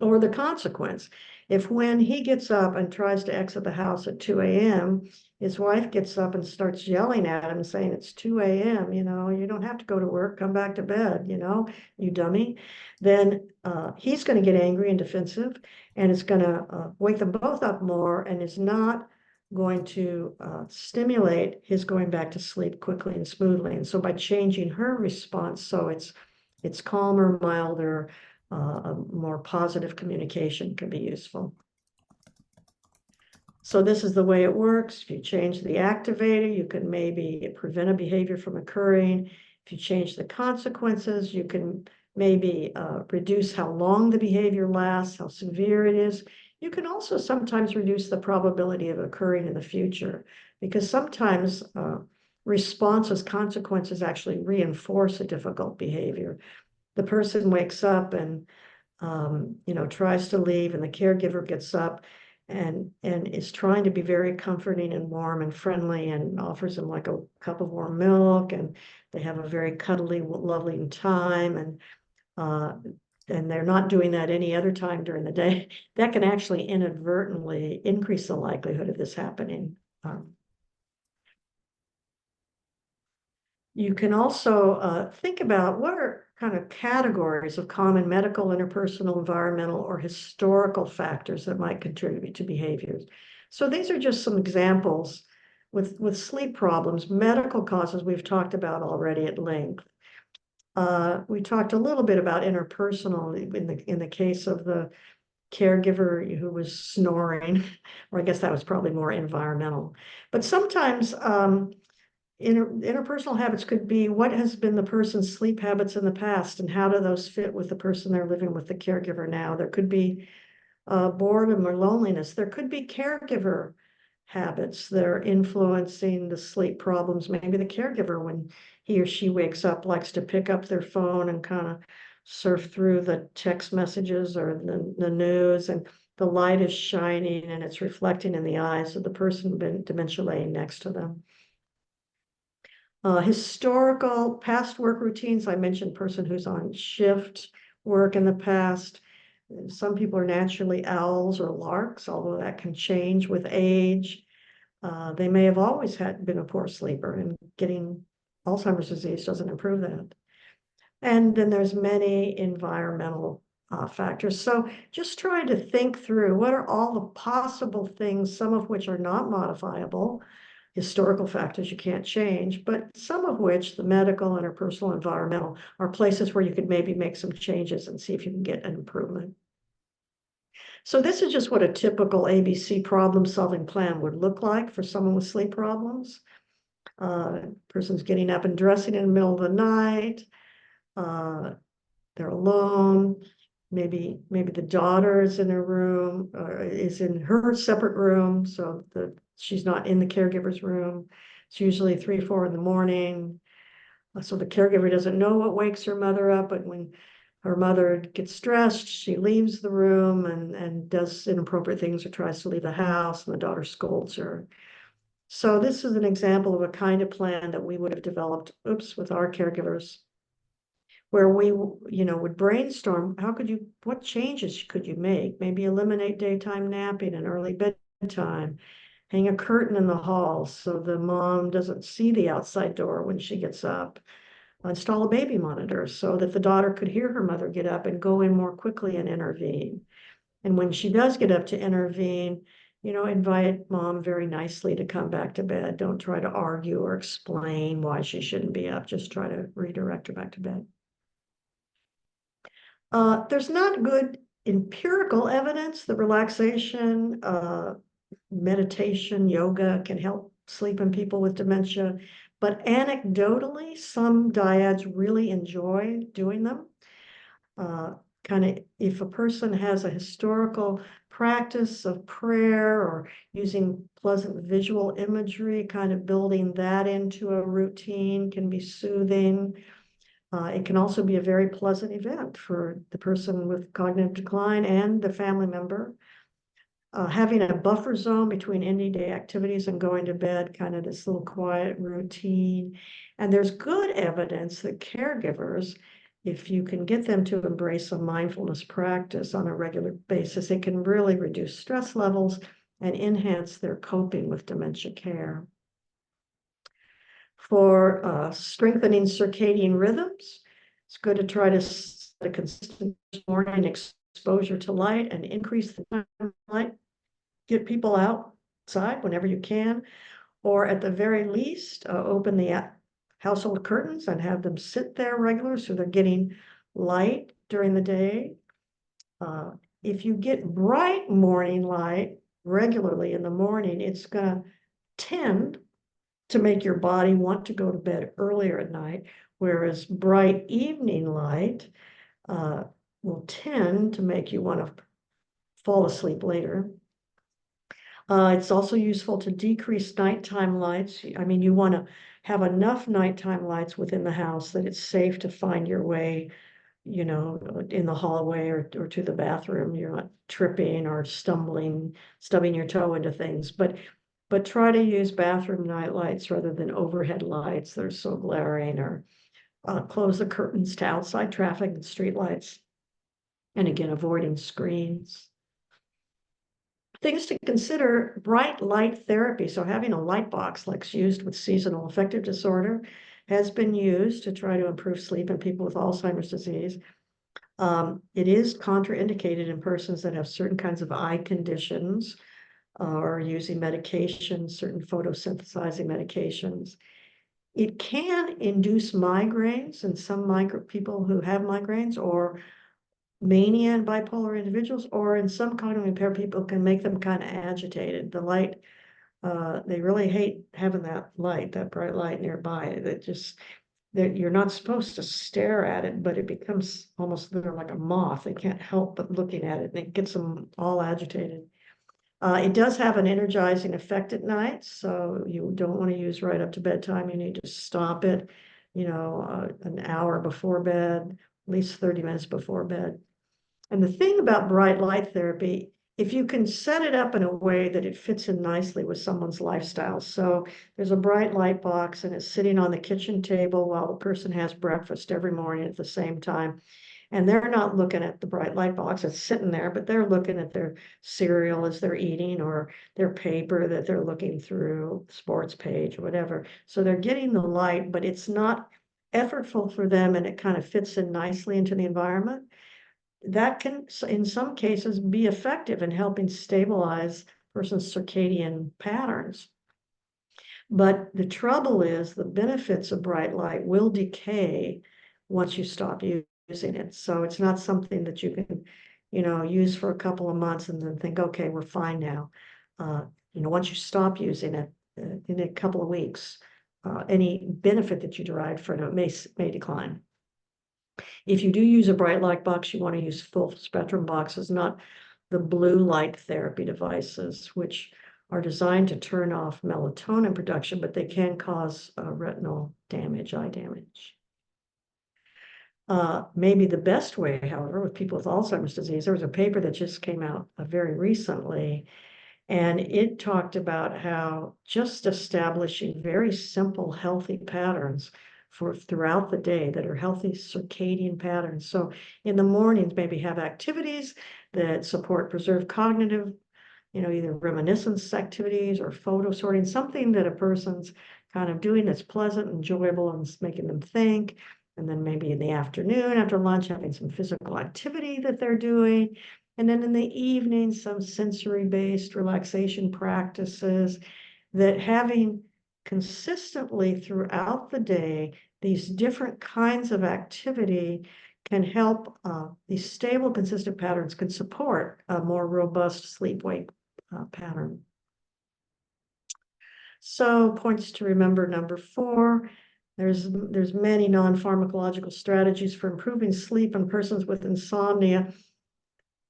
S2: Or the consequence, if when he gets up and tries to exit the house at 2 a.m., his wife gets up and starts yelling at him saying, it's 2 a.m., you don't have to go to work, come back to bed, you dummy, then he's going to get angry and defensive, and it's going to wake them both up more and is not going to stimulate his going back to sleep quickly and smoothly. And so by changing her response, so it's calmer, milder, a more positive communication can be useful. So this is the way it works. If you change the activator, you can maybe prevent a behavior from occurring. If you change the consequences, you can maybe reduce how long the behavior lasts, how severe it is. You can also sometimes reduce the probability of occurring in the future, because sometimes responses, consequences actually reinforce a difficult behavior. The person wakes up and tries to leave, and the caregiver gets up and is trying to be very comforting and warm and friendly and offers them like a cup of warm milk, and they have a very cuddly, lovely time, and they're not doing that any other time during the day. That can actually inadvertently increase the likelihood of this happening. You can also think about what are kind of categories of common medical, interpersonal, environmental, or historical factors that might contribute to behaviors. So these are just some examples with sleep problems. Medical causes we've talked about already at length. We talked a little bit about interpersonal in the case of the caregiver who was snoring, or I guess that was probably more environmental. But sometimes interpersonal habits could be what has been the person's sleep habits in the past, and how do those fit with the person they're living with, the caregiver now. There could be boredom or loneliness. There could be caregiver habits that are influencing the sleep problems. Maybe the caregiver, when he or she wakes up, likes to pick up their phone and kind of surf through the text messages or the news, and the light is shining and it's reflecting in the eyes of the person dementia laying next to them. Historical past work routines. I mentioned person who's on shift work in the past. Some people are naturally owls or larks, although that can change with age. They may have always been a poor sleeper, and getting Alzheimer's disease doesn't improve that. And then there's many environmental factors. So just trying to think through what are all the possible things, some of which are not modifiable, historical factors you can't change, but some of which, the medical, interpersonal, environmental, are places where you could maybe make some changes and see if you can get an improvement. So this is just what a typical ABC problem-solving plan would look like for someone with sleep problems. Person's getting up and dressing in the middle of the night. They're alone. Maybe the daughter is in her room, or is in her separate room, so she's not in the caregiver's room. It's usually 3 or 4 in the morning. So the caregiver doesn't know what wakes her mother up, but when her mother gets stressed, she leaves the room and does inappropriate things or tries to leave the house, and the daughter scolds her. So this is an example of a kind of plan that we would have developed, with our caregivers, where we, would brainstorm, what changes could you make? Maybe eliminate daytime napping and early bedtime, hang a curtain in the hall so the mom doesn't see the outside door when she gets up, install a baby monitor so that the daughter could hear her mother get up and go in more quickly and intervene. And when she does get up to intervene, invite mom very nicely to come back to bed. Don't try to argue or explain why she shouldn't be up. Just try to redirect her back to bed. There's not good empirical evidence that relaxation, meditation, yoga can help sleep in people with dementia, but anecdotally, some dyads really enjoy doing them. If a person has a historical practice of prayer or using pleasant visual imagery, kind of building that into a routine can be soothing. It can also be a very pleasant event for the person with cognitive decline and the family member. Having a buffer zone between ending day activities and going to bed, kind of this little quiet routine. And there's good evidence that caregivers, if you can get them to embrace a mindfulness practice on a regular basis, it can really reduce stress levels and enhance their coping with dementia care. For strengthening circadian rhythms, it's good to try to set a consistent morning exposure to light and increase the time of light. Get people out outside whenever you can, or at the very least, open the household curtains and have them sit there regular so they're getting light during the day. If you get bright morning light regularly in the morning, it's going to tend to make your body want to go to bed earlier at night, whereas bright evening light will tend to make you want to fall asleep later. It's also useful to decrease nighttime lights. I mean, you want to have enough nighttime lights within the house that it's safe to find your way, you know, in the hallway or to the bathroom. You're not tripping or stumbling, stubbing your toe into things. But try to use bathroom night lights rather than overhead lights that are so glaring, or close the curtains to outside traffic and street lights. And again, avoiding screens. Things to consider: bright light therapy. So having a light box like used with seasonal affective disorder has been used to try to improve sleep in people with Alzheimer's disease. It is contraindicated in persons that have certain kinds of eye conditions or using medications, certain photosynthesizing medications. It can induce migraines in some people who have migraines, or mania in bipolar individuals, or in some cognitively impaired people can make them kind of agitated. The light, they really hate having that light, that bright light nearby. That you're not supposed to stare at it, but it becomes almost like a moth. They can't help but looking at it, and it gets them all agitated. It does have an energizing effect at night, so you don't want to use right up to bedtime. You need to stop it, an hour before bed, at least 30 minutes before bed. And the thing about bright light therapy, if you can set it up in a way that it fits in nicely with someone's lifestyle. So there's a bright light box and it's sitting on the kitchen table while the person has breakfast every morning at the same time. And they're not looking at the bright light box, it's sitting there, but they're looking at their cereal as they're eating, or their paper that they're looking through, sports page or whatever. So they're getting the light, but it's not effortful for them, and it kind of fits in nicely into the environment. That can, in some cases, be effective in helping stabilize person's circadian patterns. But the trouble is the benefits of bright light will decay once you stop using it. So it's not something that you can, use for a couple of months and then think, okay, we're fine now. Once you stop using it in a couple of weeks, any benefit that you derived from it may decline. If you do use a bright light box, you want to use full spectrum boxes, not the blue light therapy devices, which are designed to turn off melatonin production, but they can cause retinal damage, eye damage. Maybe the best way, however, with people with Alzheimer's disease, there was a paper that just came out very recently, and it talked about how just establishing very simple, healthy patterns for throughout the day that are healthy circadian patterns. So in the mornings, maybe have activities that support preserved cognitive, either reminiscence activities or photo sorting, something that a person's kind of doing that's pleasant, enjoyable, and making them think. And then maybe in the afternoon after lunch, having some physical activity that they're doing. And then in the evening, some sensory-based relaxation practices, that having consistently throughout the day, these different kinds of activity can help. These stable, consistent patterns can support a more robust sleep-wake pattern. So points to remember: number 4, there's many non-pharmacological strategies for improving sleep in persons with insomnia.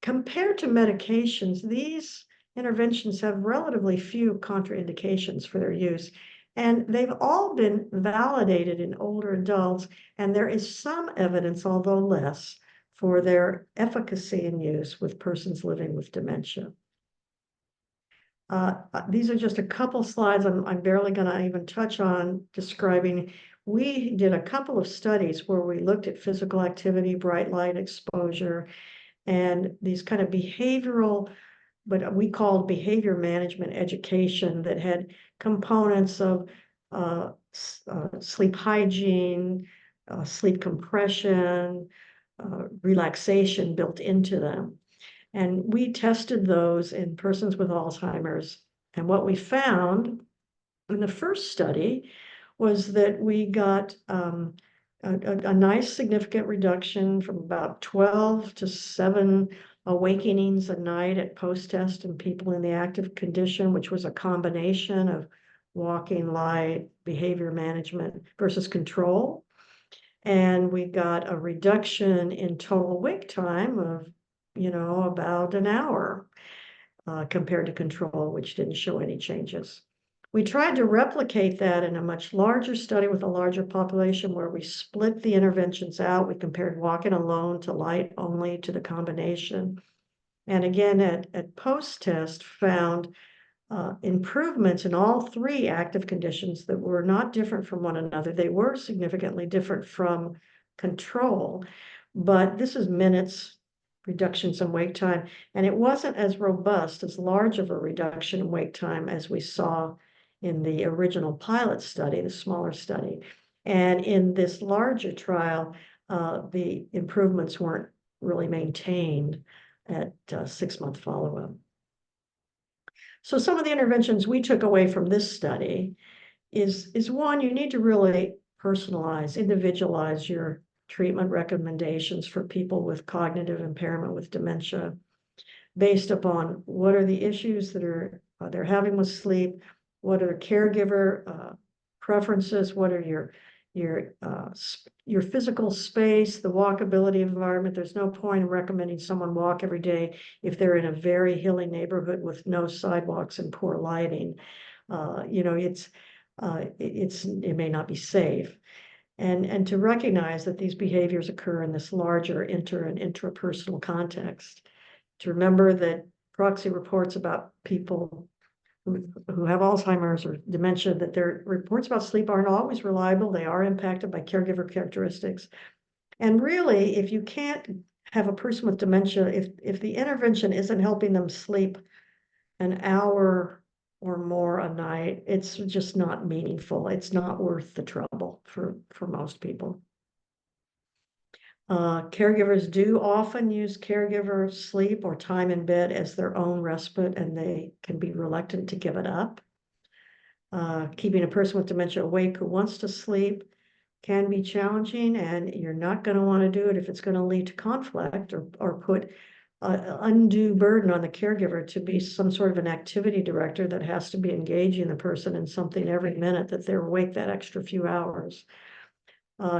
S2: Compared to medications, these interventions have relatively few contraindications for their use, and they've all been validated in older adults, and there is some evidence, although less, for their efficacy in use with persons living with dementia. These are just a couple slides I'm barely going to even touch on describing. We did a couple of studies where we looked at physical activity, bright light exposure, and these kind of behavioral, but we called behavior management education, that had components of sleep hygiene, sleep compression, relaxation built into them. And we tested those in persons with Alzheimer's And what we found in the first study was that we got a nice significant reduction from about 12 to 7 awakenings a night at post-test in people in the active condition, which was a combination of walking, light, behavior management versus control. And we got a reduction in total wake time of, about an hour compared to control, which didn't show any changes. We tried to replicate that in a much larger study with a larger population where we split the interventions out. We compared walking alone to light only to the combination. And again, at post-test found improvements in all 3 active conditions that were not different from one another. They were significantly different from control, but this is minutes reductions in wake time, and it wasn't as robust, as large of a reduction in wake time as we saw in the original pilot study, the smaller study. And in this larger trial, the improvements weren't really maintained at 6-month follow-up. So some of the interventions we took away from this study is one, you need to really personalize, individualize your treatment recommendations for people with cognitive impairment with dementia based upon what are the issues that they're having with sleep, what are caregiver preferences, what are your physical space, the walkability environment. There's no point in recommending someone walk every day if they're in a very hilly neighborhood with no sidewalks and poor lighting. It may not be safe. And to recognize that these behaviors occur in this larger inter and intrapersonal context. To remember that proxy reports about people who have Alzheimer's or dementia, that their reports about sleep aren't always reliable. They are impacted by caregiver characteristics. And really, if you can't have a person with dementia, if the intervention isn't helping them sleep an hour or more a night, it's just not meaningful. It's not worth the trouble for most people. Caregivers do often use caregiver sleep or time in bed as their own respite, and they can be reluctant to give it up. Keeping a person with dementia awake who wants to sleep can be challenging, and you're not going to want to do it if it's going to lead to conflict or put undue burden on the caregiver to be some sort of an activity director that has to be engaging the person in something every minute that they're awake that extra few hours.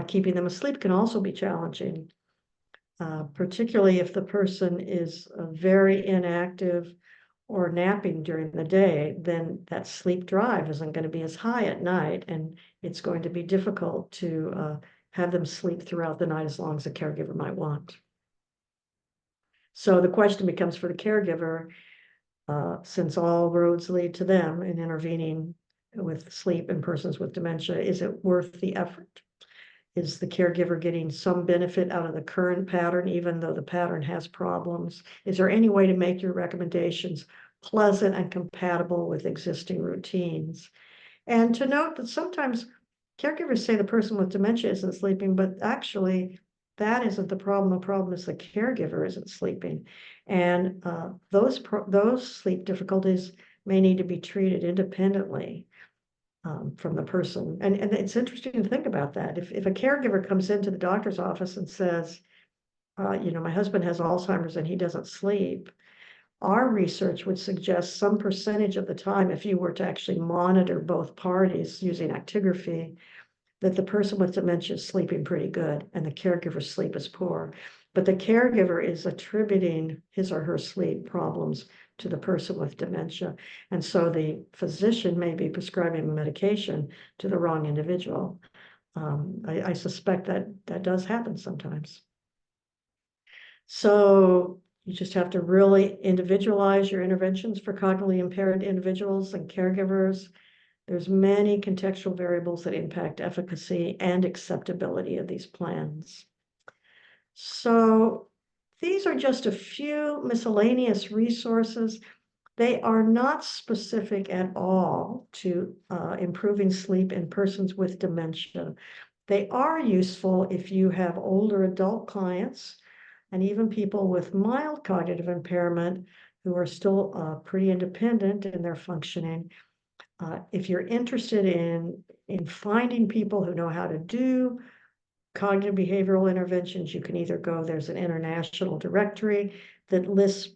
S2: Keeping them asleep can also be challenging, particularly if the person is very inactive or napping during the day. Then that sleep drive isn't going to be as high at night, and it's going to be difficult to have them sleep throughout the night as long as a caregiver might want. So the question becomes for the caregiver, since all roads lead to them in intervening with sleep in persons with dementia, is it worth the effort? Is the caregiver getting some benefit out of the current pattern, even though the pattern has problems? Is there any way to make your recommendations pleasant and compatible with existing routines? And to note that sometimes caregivers say the person with dementia isn't sleeping, but actually that isn't the problem. The problem is the caregiver isn't sleeping. And those sleep difficulties may need to be treated independently from the person. And it's interesting to think about that. If a caregiver comes into the doctor's office and says, my husband has Alzheimer's and he doesn't sleep, our research would suggest some percentage of the time, if you were to actually monitor both parties using actigraphy, that the person with dementia is sleeping pretty good and the caregiver's sleep is poor. But the caregiver is attributing his or her sleep problems to the person with dementia. And so the physician may be prescribing medication to the wrong individual. I suspect that does happen sometimes. So you just have to really individualize your interventions for cognitively impaired individuals and caregivers. There's many contextual variables that impact efficacy and acceptability of these plans. So these are just a few miscellaneous resources. They are not specific at all to improving sleep in persons with dementia. They are useful if you have older adult clients and even people with mild cognitive impairment who are still pretty independent in their functioning. If you're interested in finding people who know how to do cognitive behavioral interventions, you can either go, there's an international directory that lists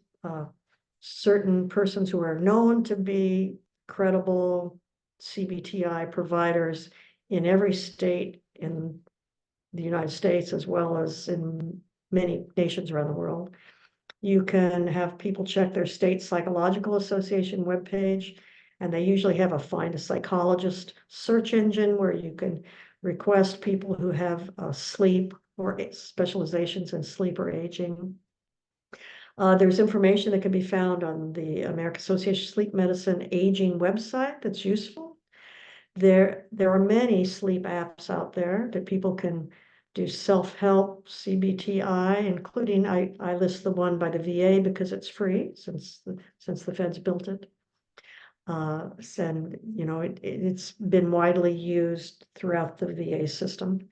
S2: certain persons who are known to be credible CBTI providers in every state in the United States, as well as in many nations around the world. You can have people check their state psychological association webpage, and they usually have a find a psychologist search engine where you can request people who have sleep or specializations in sleep or aging. There's information that can be found on the American Association of Sleep Medicine Aging website that's useful. There are many sleep apps out there that people can do self-help CBTI, including I list the one by the VA because it's free since the feds built it. And you know it's been widely used throughout the VA system.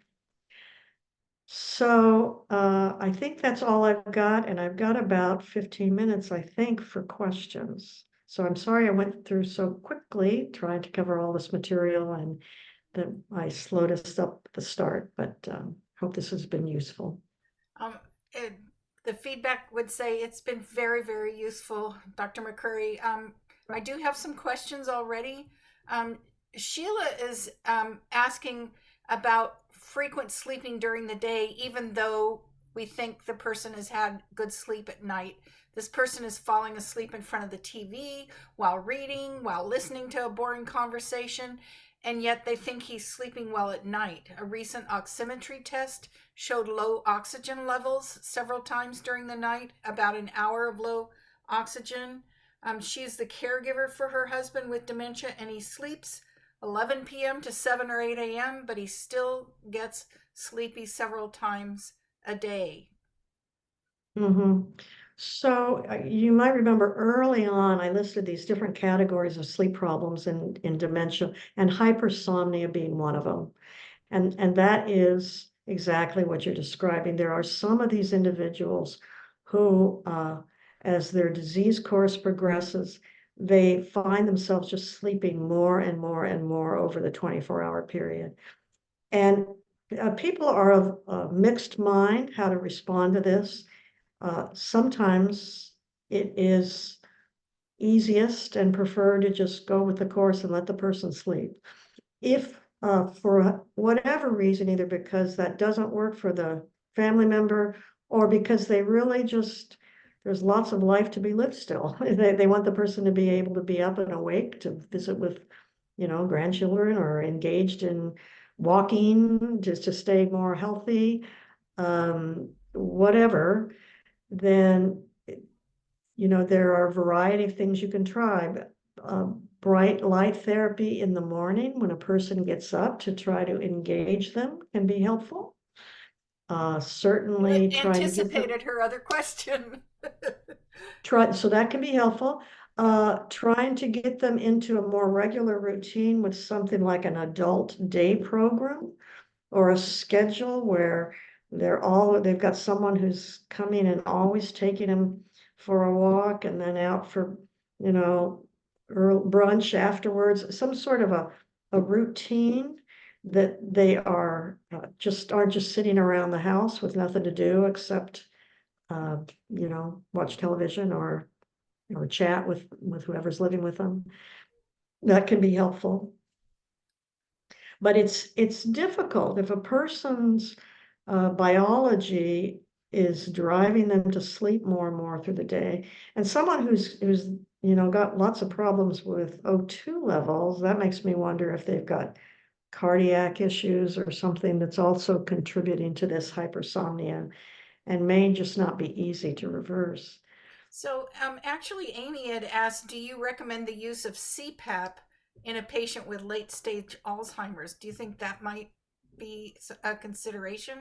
S2: So I think that's all I've got, and I've got about 15 minutes, I think, for questions. So I'm sorry I went through so quickly trying to cover all this material, and that I slowed us up at the start, but hope this has been useful.
S1: Um, it, the feedback would say it's been very, very useful, Dr. McCurry. I do have some questions already. Um, Sheila is asking about frequent sleeping during the day, even though we think the person has had good sleep at night. This person is falling asleep in front of the TV while reading, while listening to a boring conversation, and yet they think he's sleeping well at night. A recent oximetry test showed low oxygen levels several times during the night, about an hour of low oxygen. She's the caregiver for her husband with dementia, and he sleeps 11 p.m. to 7 or 8 a.m., but he still gets sleepy several times a day.
S2: Mm-hmm. So you might remember early on, I listed these different categories of sleep problems in dementia, and hypersomnia being one of them. And that is exactly what you're describing. There are some of these individuals who, as their disease course progresses, they find themselves just sleeping more and more and more over the 24-hour period. And people are of a mixed mind how to respond to this. Sometimes it is easiest and preferred to just go with the course and let the person sleep. If for whatever reason, either because that doesn't work for the family member or because they really just, there's lots of life to be lived still. They want the person to be able to be up and awake to visit with, grandchildren, or engaged in walking just to stay more healthy, whatever, then, there are a variety of things you can try. But, bright light therapy in the morning when a person gets up to try to engage them can be helpful. Certainly trying to get them,
S1: Anticipated her other question.
S2: so that can be helpful. Trying to get them into a more regular routine with something like an adult day program or a schedule where they've got someone who's coming and always taking them for a walk and then out for, brunch afterwards, some sort of a routine that they are aren't just sitting around the house with nothing to do except, watch television or chat with whoever's living with them. That can be helpful. But it's difficult if a person's biology is driving them to sleep more and more through the day, and someone who's got lots of problems with O2 levels. That makes me wonder if they've got cardiac issues or something that's also contributing to this hypersomnia, and may just not be easy to reverse.
S1: So, actually, Amy had asked, do you recommend the use of CPAP in a patient with late stage Alzheimer's? Do you think that might be a consideration?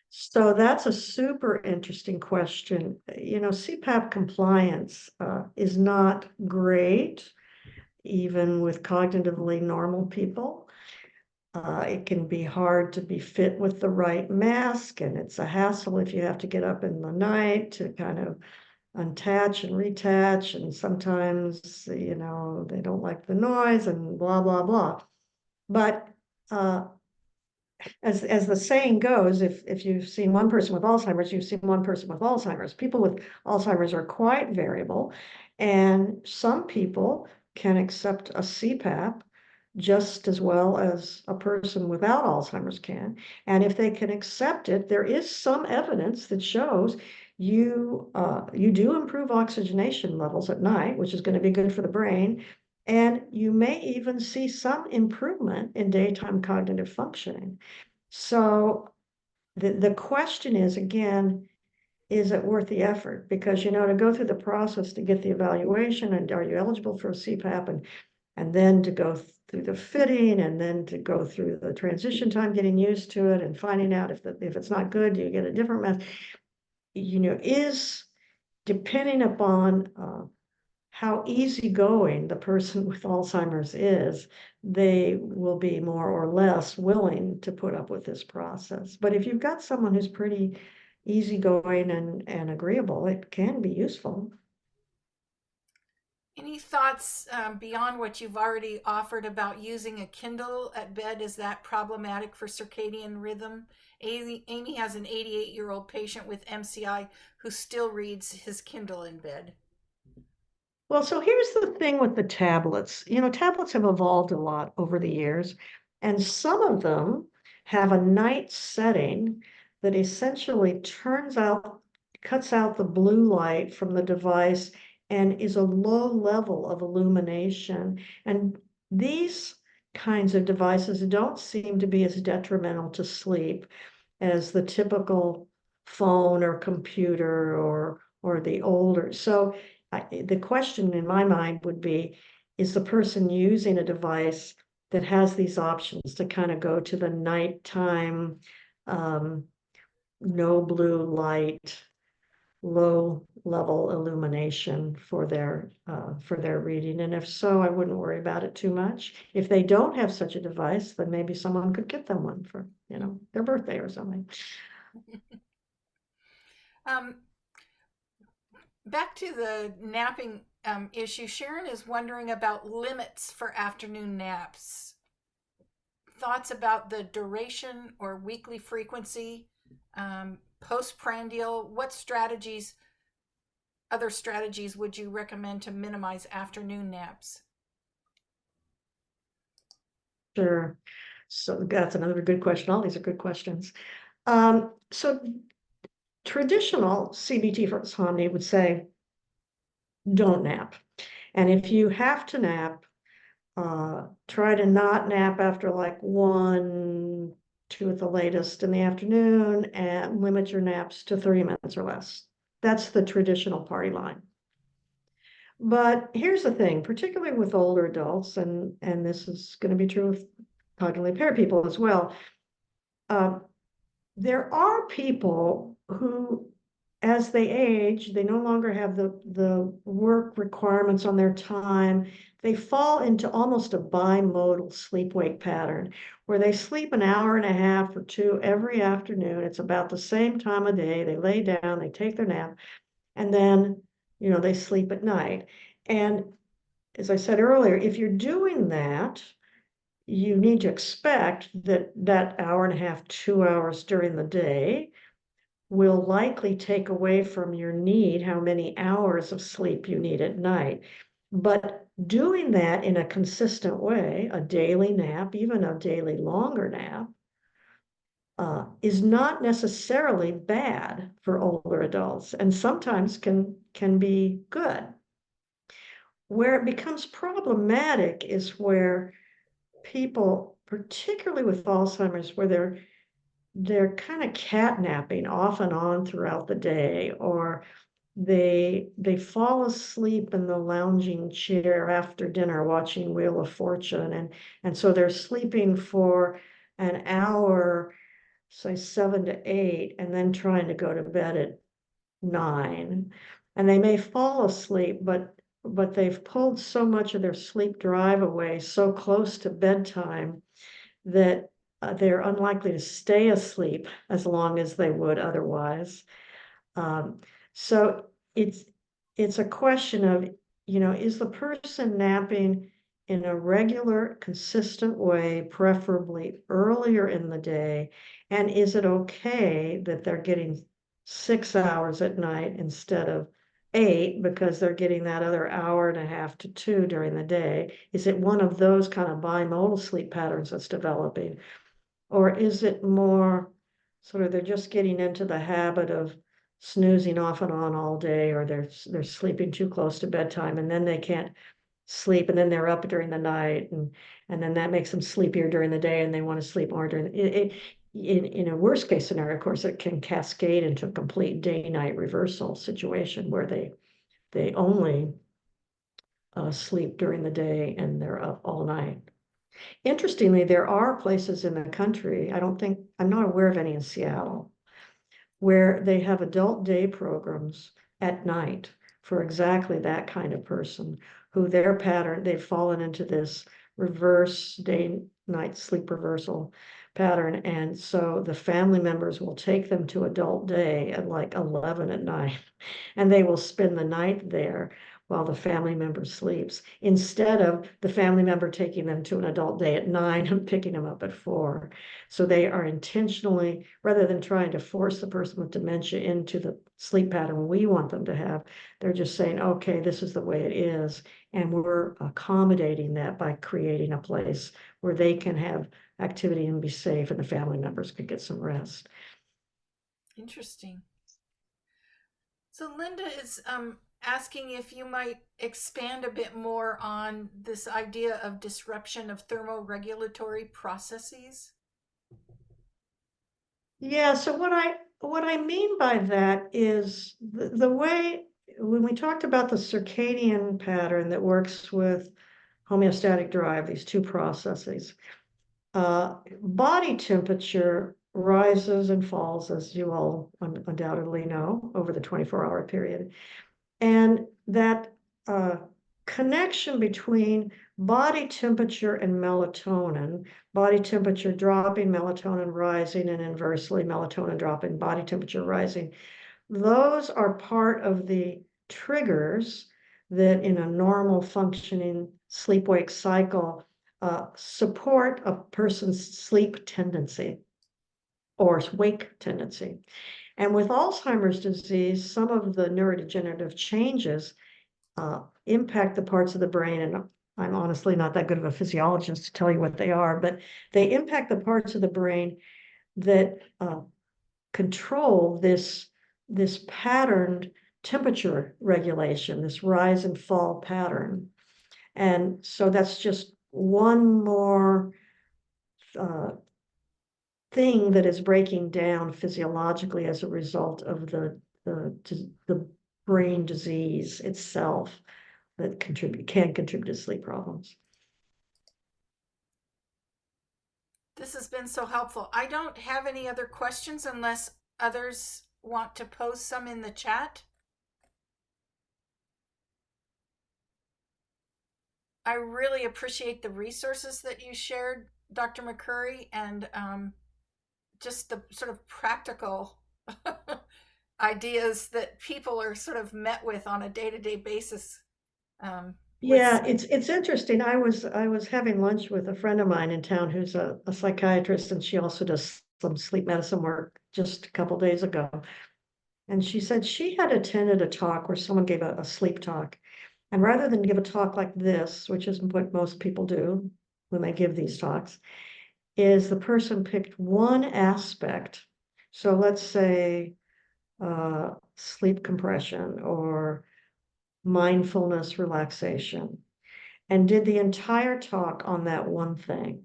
S2: So that's a super interesting question. CPAP compliance is not great, even with cognitively normal people. It can be hard to be fit with the right mask, and it's a hassle if you have to get up in the night to kind of untach and retach, and sometimes, they don't like the noise and blah, blah, blah. But as the saying goes, if you've seen one person with Alzheimer's, you've seen one person with Alzheimer's. People with Alzheimer's are quite variable, and some people can accept a CPAP just as well as a person without Alzheimer's can. And if they can accept it, there is some evidence that shows you do improve oxygenation levels at night, which is going to be good for the brain. And you may even see some improvement in daytime cognitive functioning. So the question is, again, is it worth the effort? Because, to go through the process to get the evaluation and are you eligible for a CPAP, and then to go through the fitting, and then to go through the transition time, getting used to it and finding out if it's not good, do you get a different method, is depending upon how easygoing the person with Alzheimer's is, they will be more or less willing to put up with this process. But if you've got someone who's pretty easygoing and agreeable, it can be useful.
S1: Any thoughts beyond what you've already offered about using a Kindle at bed? Is that problematic for circadian rhythm? Amy has an 88-year-old patient with MCI who still reads his Kindle in bed.
S2: Well, so here's the thing with the tablets. Tablets have evolved a lot over the years, and some of them have a night setting that essentially cuts out the blue light from the device and is a low level of illumination. And these kinds of devices don't seem to be as detrimental to sleep as the typical phone or computer or the older. So the question in my mind would be, is the person using a device that has these options to kind of go to the nighttime, no blue light, low level illumination for their reading? And if so, I wouldn't worry about it too much. If they don't have such a device, then maybe someone could get them one for, their birthday or something.
S1: Back to the napping issue, Sharon is wondering about limits for afternoon naps. Thoughts about the duration or weekly frequency, postprandial? What other strategies would you recommend to minimize afternoon naps?
S2: Sure. So that's another good question. All these are good questions. So traditional CBT for insomnia would say, don't nap. And if you have to nap, try to not nap after like 1, 2 at the latest in the afternoon, and limit your naps to 30 minutes or less. That's the traditional party line. But here's the thing, particularly with older adults, and this is going to be true with cognitively impaired people as well. There are people who, as they age, they no longer have the work requirements on their time. They fall into almost a bimodal sleep-wake pattern where they sleep an hour and a half or 2 every afternoon. It's about the same time of day. They lay down, they take their nap, and then, they sleep at night. And as I said earlier, if you're doing that, you need to expect that hour and a half, 2 hours during the day will likely take away from your need how many hours of sleep you need at night. But doing that in a consistent way, a daily nap, even a daily longer nap, is not necessarily bad for older adults, and sometimes can be good. Where it becomes problematic is where people, particularly with Alzheimer's, where they're kind of catnapping off and on throughout the day, or they fall asleep in the lounging chair after dinner watching Wheel of Fortune, and so they're sleeping for an hour, say 7 to 8, and then trying to go to bed at 9, and they may fall asleep, but they've pulled so much of their sleep drive away so close to bedtime that they're unlikely to stay asleep as long as they would otherwise. So it's a question of, is the person napping in a regular, consistent way, preferably earlier in the day? And is it okay that they're getting 6 hours at night instead of 8 because they're getting that other hour and a half to 2 during the day? Is it one of those kind of bimodal sleep patterns that's developing? Or is it more sort of they're just getting into the habit of snoozing off and on all day, or they're sleeping too close to bedtime and then they can't sleep and then they're up during the night and then that makes them sleepier during the day and they want to sleep more during in a worst case scenario, of course, it can cascade into a complete day-night reversal situation where they only sleep during the day and they're up all night. Interestingly, there are places in the country, I'm not aware of any in Seattle, where they have adult day programs at night for exactly that kind of person who their pattern, they've fallen into this reverse day-night sleep reversal pattern. And so the family members will take them to adult day at like 11 at night, and they will spend the night there while the family member sleeps, instead of the family member taking them to an adult day at 9 and picking them up at 4. So they are intentionally, rather than trying to force the person with dementia into the sleep pattern we want them to have, they're just saying, okay, this is the way it is. And we're accommodating that by creating a place where they can have activity and be safe and the family members can get some rest.
S1: Interesting. So Linda is asking if you might expand a bit more on this idea of disruption of thermoregulatory processes.
S2: Yeah, so what I mean by that is the way when we talked about the circadian pattern that works with homeostatic drive, these two processes, body temperature rises and falls, as you all undoubtedly know, over the 24-hour period. And that connection between body temperature and melatonin, body temperature dropping, melatonin rising, and inversely, melatonin dropping, body temperature rising, those are part of the triggers that in a normal functioning sleep-wake cycle support a person's sleep tendency or wake tendency. And with Alzheimer's disease, some of the neurodegenerative changes impact the parts of the brain, and I'm honestly not that good of a physiologist to tell you what they are, but they impact the parts of the brain that control this patterned temperature regulation, this rise and fall pattern. And so that's just one more thing that is breaking down physiologically as a result of the brain disease itself that can contribute to sleep problems.
S1: This has been so helpful. I don't have any other questions unless others want to post some in the chat. I really appreciate the resources that you shared, Dr. McCurry, and just the sort of practical ideas that people are sort of met with on a day-to-day basis.
S2: Yeah, it's interesting. I was having lunch with a friend of mine in town who's a psychiatrist, and she also does some sleep medicine work just a couple days ago. And she said she had attended a talk where someone gave a sleep talk. And rather than give a talk like this, which is what most people do when they give these talks, is the person picked one aspect. So let's say sleep compression or mindfulness relaxation, and did the entire talk on that one thing.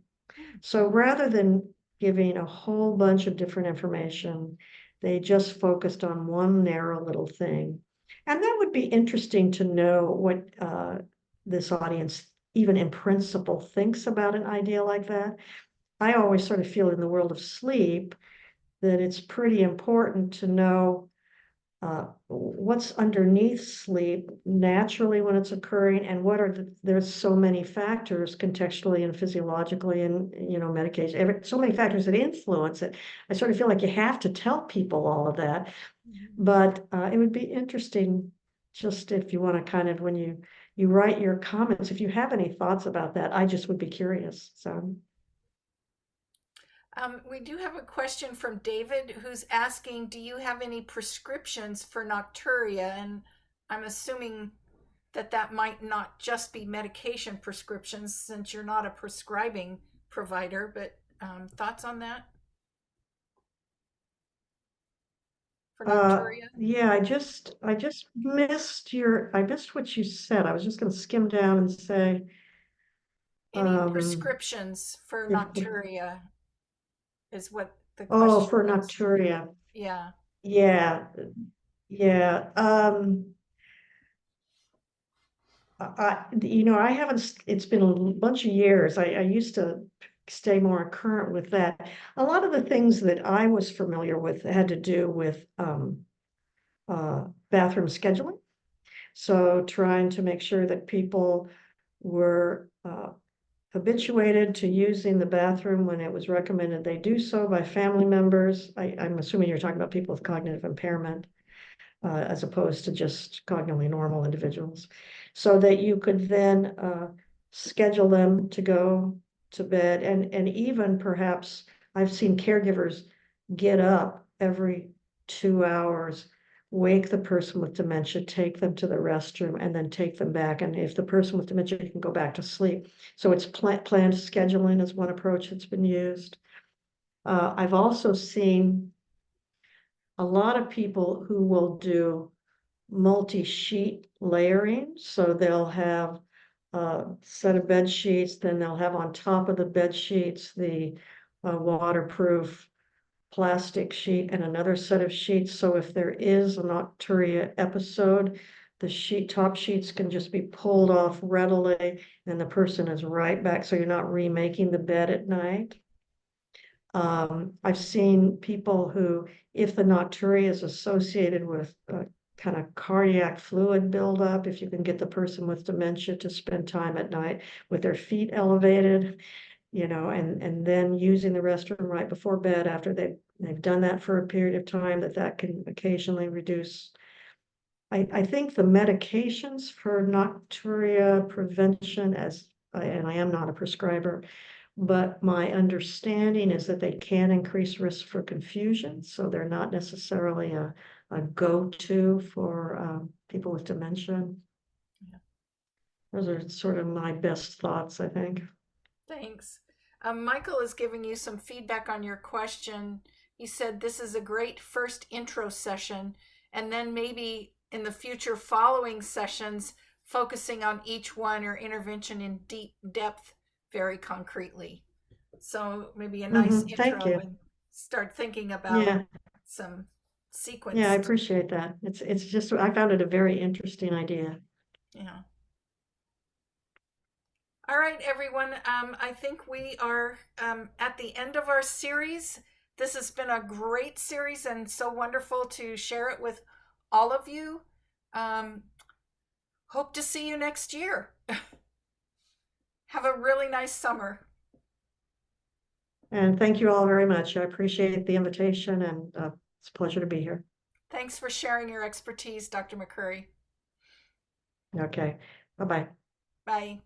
S2: So rather than giving a whole bunch of different information, they just focused on one narrow little thing. And that would be interesting to know what this audience, even in principle, thinks about an idea like that. I always sort of feel in the world of sleep that it's pretty important to know what's underneath sleep naturally when it's occurring, and what are there's so many factors contextually and physiologically and medication, so many factors that influence it. I sort of feel like you have to tell people all of that, but it would be interesting just if you want to kind of, when you write your comments, if you have any thoughts about that, I just would be curious. So,
S1: We do have a question from David who's asking, do you have any prescriptions for nocturia? And I'm assuming that that might not just be medication prescriptions since you're not a prescribing provider, but thoughts on that for nocturia?
S2: yeah, I just I missed what you said. I was just going to skim down and say,
S1: Any
S2: um,
S1: prescriptions for
S2: if
S1: nocturia is what the
S2: oh,
S1: question
S2: for
S1: was.
S2: nocturia.
S1: Yeah.
S2: Yeah, yeah. I haven't, it's been a bunch of years. I used to stay more current with that. A lot of the things that I was familiar with had to do with bathroom scheduling. So trying to make sure that people were habituated to using the bathroom when it was recommended they do so by family members. I'm assuming you're talking about people with cognitive impairment, as opposed to just cognitively normal individuals, so that you could then schedule them to go to bed. And even perhaps I've seen caregivers get up every 2 hours, wake the person with dementia, take them to the restroom, and then take them back. And if the person with dementia can go back to sleep. So it's planned scheduling is one approach that's been used. I've also seen a lot of people who will do multi-sheet layering. So they'll have a set of bed sheets, then they'll have on top of the bed sheets the waterproof plastic sheet and another set of sheets. So if there is a nocturia episode, the top sheets can just be pulled off readily and the person is right back. So you're not remaking the bed at night. I've seen people who, if the nocturia is associated with kind of cardiac fluid buildup, if you can get the person with dementia to spend time at night with their feet elevated, and then using the restroom right before bed after they've done that for a period of time, that can occasionally reduce. I think the medications for nocturia prevention, and I am not a prescriber, but my understanding is that they can increase risk for confusion, so they're not necessarily a go-to for people with dementia.
S1: Yeah.
S2: Those are sort of my best thoughts, I think.
S1: Thanks. Michael is giving you some feedback on your question. He said this is a great first intro session, and then maybe in the future following sessions, focusing on each one or intervention in deep depth very concretely. So maybe a nice
S2: Thank
S1: intro
S2: you.
S1: and start thinking about
S2: Yeah,
S1: some
S2: yeah, I
S1: sequenced,
S2: appreciate that. It's just, I found it a very interesting idea.
S1: yeah. All right, everyone. I think we are at the end of our series. This has been a great series and so wonderful to share it with all of you. Um, Hope to see you next year. Have a really nice summer.
S2: And thank you all very much. I appreciate the invitation and it's a pleasure to be here.
S1: Thanks for sharing your expertise, Dr. McCurry.
S2: Okay, bye-bye.
S1: Bye.